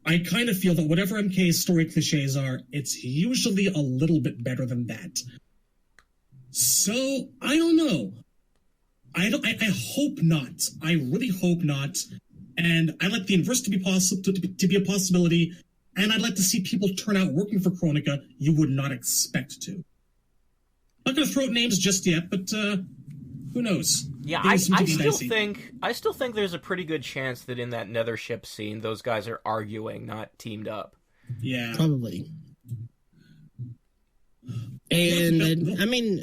I kind of feel that whatever MK's story cliches are, it's usually a little bit better than that. So, I don't know. I hope not. I really hope not. And I'd like the inverse to be a possibility. And I'd like to see people turn out working for Kronika you would not expect to. Not going to throw out names just yet, but who knows? Yeah, I still think there's a pretty good chance that in that Nethership scene, those guys are arguing, not teamed up. Yeah, probably. And I mean,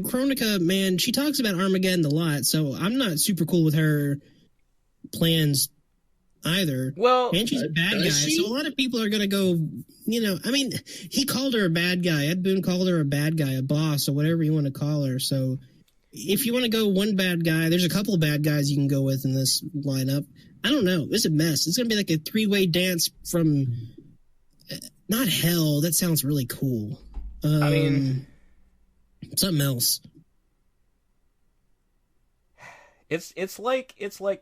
Kronika, man, she talks about Armageddon a lot, so I'm not super cool with her plans either. Well, and she's a bad guy, so a lot of people are going to go, I mean, he called her a bad guy. Ed Boon called her a bad guy, a boss, or whatever you want to call her. So if you want to go one bad guy, there's a couple of bad guys you can go with in this lineup. I don't know. It's a mess. It's going to be like a three-way dance from, not hell. That sounds really cool. I mean, something else. It's like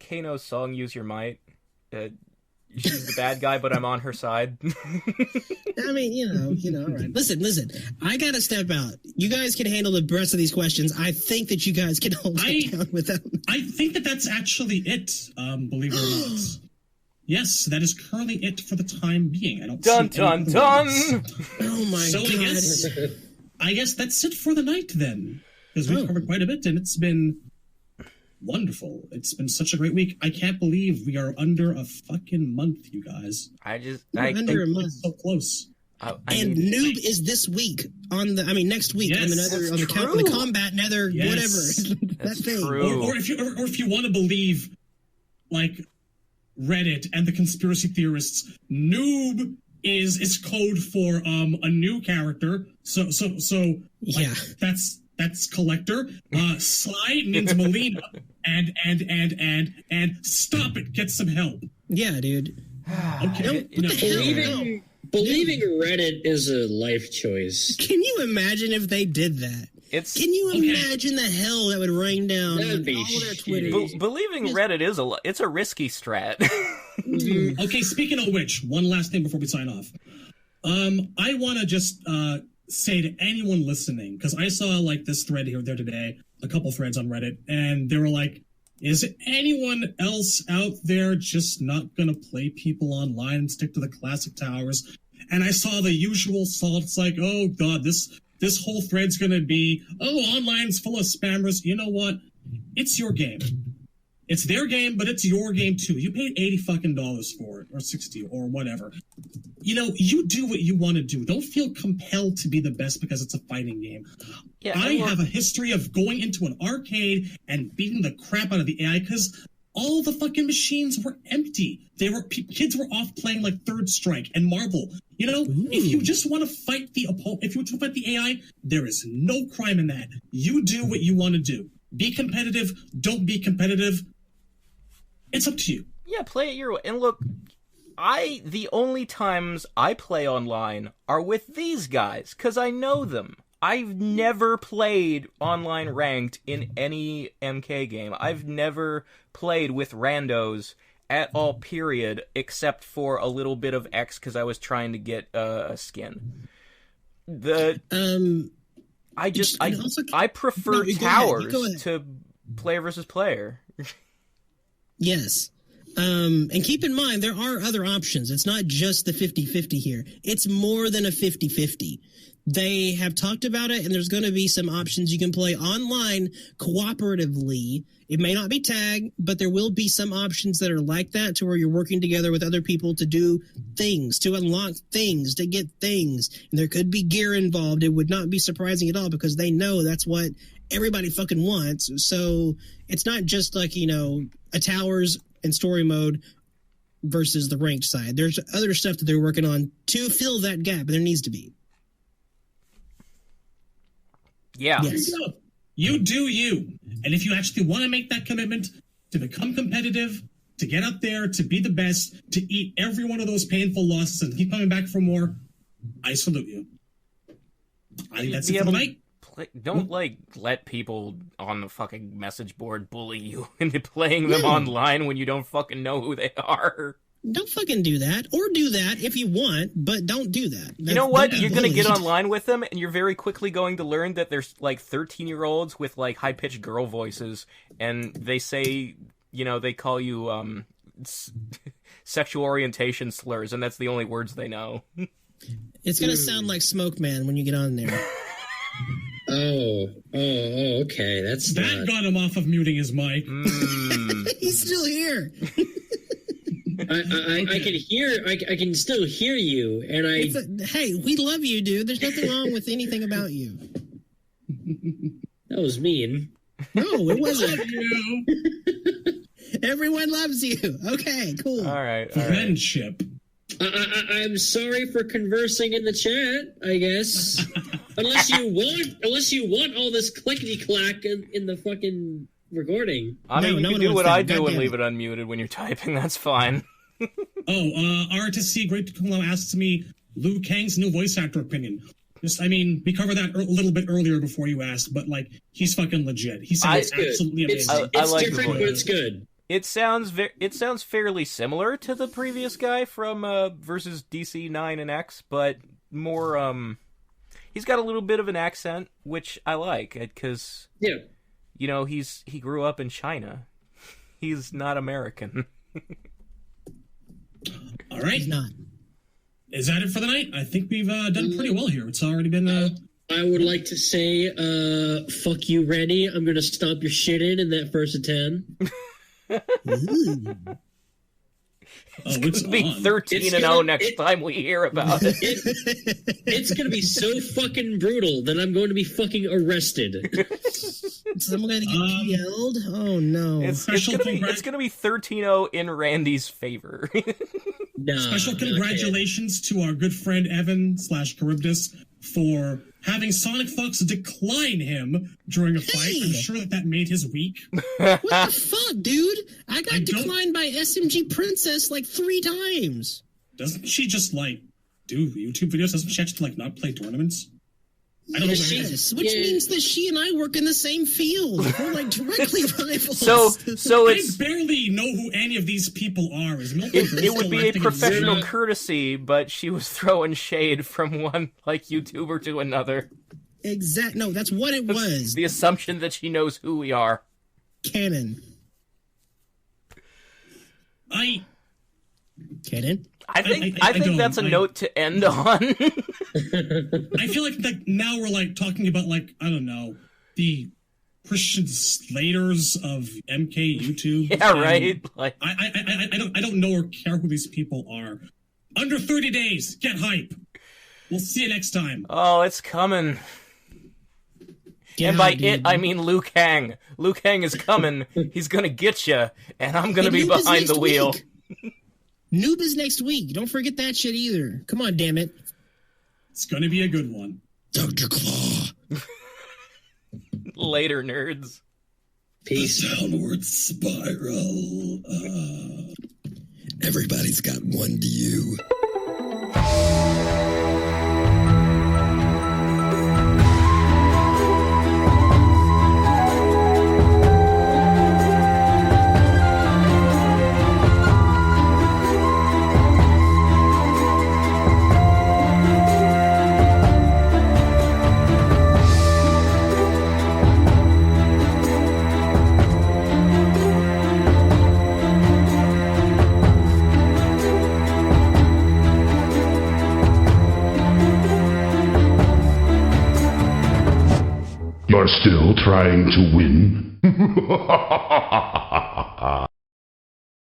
Kano's song "Use Your Might." She's the bad guy, but I'm on her side. I mean, all right. Listen. I gotta step out. You guys can handle the rest of these questions. I think that you guys can hold it down with them. I think that's actually it. Believe it or not. Yes, that is currently it for the time being. I don't. Dun dun dun. Oh my god. I guess that's it for the night then, because we've covered quite a bit, and it's been wonderful. It's been such a great week. I can't believe we are under a fucking month, you guys. Under a month. So close. And Noob is this week next week on the combat nether whatever That's that thing. True. Or if you want to believe, like Reddit and the conspiracy theorists, Noob is code for a new character. So yeah, that's collector. Sly means Melina, and stop it. Get some help. Yeah, dude. Okay. Believing Reddit is a life choice. Can you imagine if they did that? Can you imagine the hell that would rain down on all their Twitters? Believing Reddit is a risky strat. Okay, speaking of which, one last thing before we sign off. I want to just say to anyone listening, because I saw like this thread here there today, a couple threads on Reddit, and they were like, is anyone else out there just not going to play people online and stick to the classic towers? And I saw the usual salt. It's like, oh god, this whole thread's going to be, online's full of spammers. You know what? It's your game. It's their game, but it's your game too. You paid $80 fucking for it, or 60, or whatever. You do what you want to do. Don't feel compelled to be the best because it's a fighting game. Yeah, I have a history of going into an arcade and beating the crap out of the AI because all the fucking machines were empty. Kids were off playing like Third Strike and Marvel. If you just want to fight the opponent, if you want to fight the AI, there is no crime in that. You do what you want to do. Be competitive. Don't be competitive. It's up to you. Yeah, play it your way. And look, the only times I play online are with these guys, because I know them. I've never played online ranked in any MK game. I've never played with randos at all, period, except for a little bit of X because I was trying to get a skin. I prefer towers to player versus player. Yes. And keep in mind, there are other options. It's not just the 50-50 here. It's more than a 50-50. They have talked about it, and there's going to be some options you can play online cooperatively. It may not be tag, but there will be some options that are like that, to where you're working together with other people to do things, to unlock things, to get things. And there could be gear involved. It would not be surprising at all, because they know that's what everybody fucking wants. So it's not just like, a towers and story mode versus the ranked side. There's other stuff that they're working on to fill that gap, but there needs to be. Yeah. Yes. You do you. And if you actually want to make that commitment to become competitive, to get up there, to be the best, to eat every one of those painful losses and keep coming back for more, I salute you. I think that's it for the night. Don't, let people on the fucking message board bully you into playing them online when you don't fucking know who they are. Don't fucking do that. Or do that if you want, but don't do that. You know what? You're going to get online with them, and you're very quickly going to learn that there's, 13-year-olds with, high-pitched girl voices, and they say, they call you, sexual orientation slurs, and that's the only words they know. It's going to sound like Smoke Man when you get on there. Okay. That got him off of muting his mic. He's still here. I can hear. I can still hear you, and hey, we love you, dude. There's nothing wrong with anything about you. That was mean. No, it wasn't. Everyone loves you. Okay, cool. All right. Friendship. I'm sorry for conversing in the chat, I guess. unless you want all this clickety clack in the fucking recording. I mean, No you one can do wants what that. I do God and damn leave it unmuted when you're typing. That's fine. RTC Great Kulo asks me Liu Kang's new voice actor opinion. We covered that a little bit earlier before you asked, but he's fucking legit. He sounds absolutely amazing. It's like different, but it's good. It sounds fairly similar to the previous guy from versus DC 9 and X, but more he's got a little bit of an accent, which I like because he grew up in China. He's not American. All right. He's not. Is that it for the night? I think we've done pretty well here. It's already been. I would like to say, fuck you, Randy. I'm gonna stomp your shit in that first of 10. It's gonna be 13-0 next time we hear about it. It's gonna be so fucking brutal that I'm going to be fucking arrested. Someone gonna get yelled? Oh no! It's gonna be 13-0 in Randy's favor. Special congratulations to our good friend Evan / Charybdis for having Sonic Fox decline him during a fight. I'm sure that made his week. What the fuck, dude? I got declined by SMG Princess like 3 times. Doesn't she just do YouTube videos? Doesn't she actually not play tournaments? I don't know what it is. Which means that she and I work in the same field. We're directly rivals. So it's I barely know who any of these people are. It would be a professional courtesy, but she was throwing shade from one YouTuber to another. Exactly. No, that's what it was. The assumption that she knows who we are. Canon. Canon? I think that's a note to end on. I feel like now we're talking about I don't know, the Christian slaters of MK YouTube. Yeah, right. I don't know or care who these people are. Under 30 days, get hype. We'll see you next time. Oh, it's coming. And by it, I mean Liu Kang. Liu Kang is coming. He's gonna get you, and I'm gonna be behind the wheel. Noob is next week. Don't forget that shit either. Come on, damn it. It's gonna be a good one. Dr. Claw. Later, nerds. Peace. The downward spiral. Everybody's got one to you. You're still trying to win?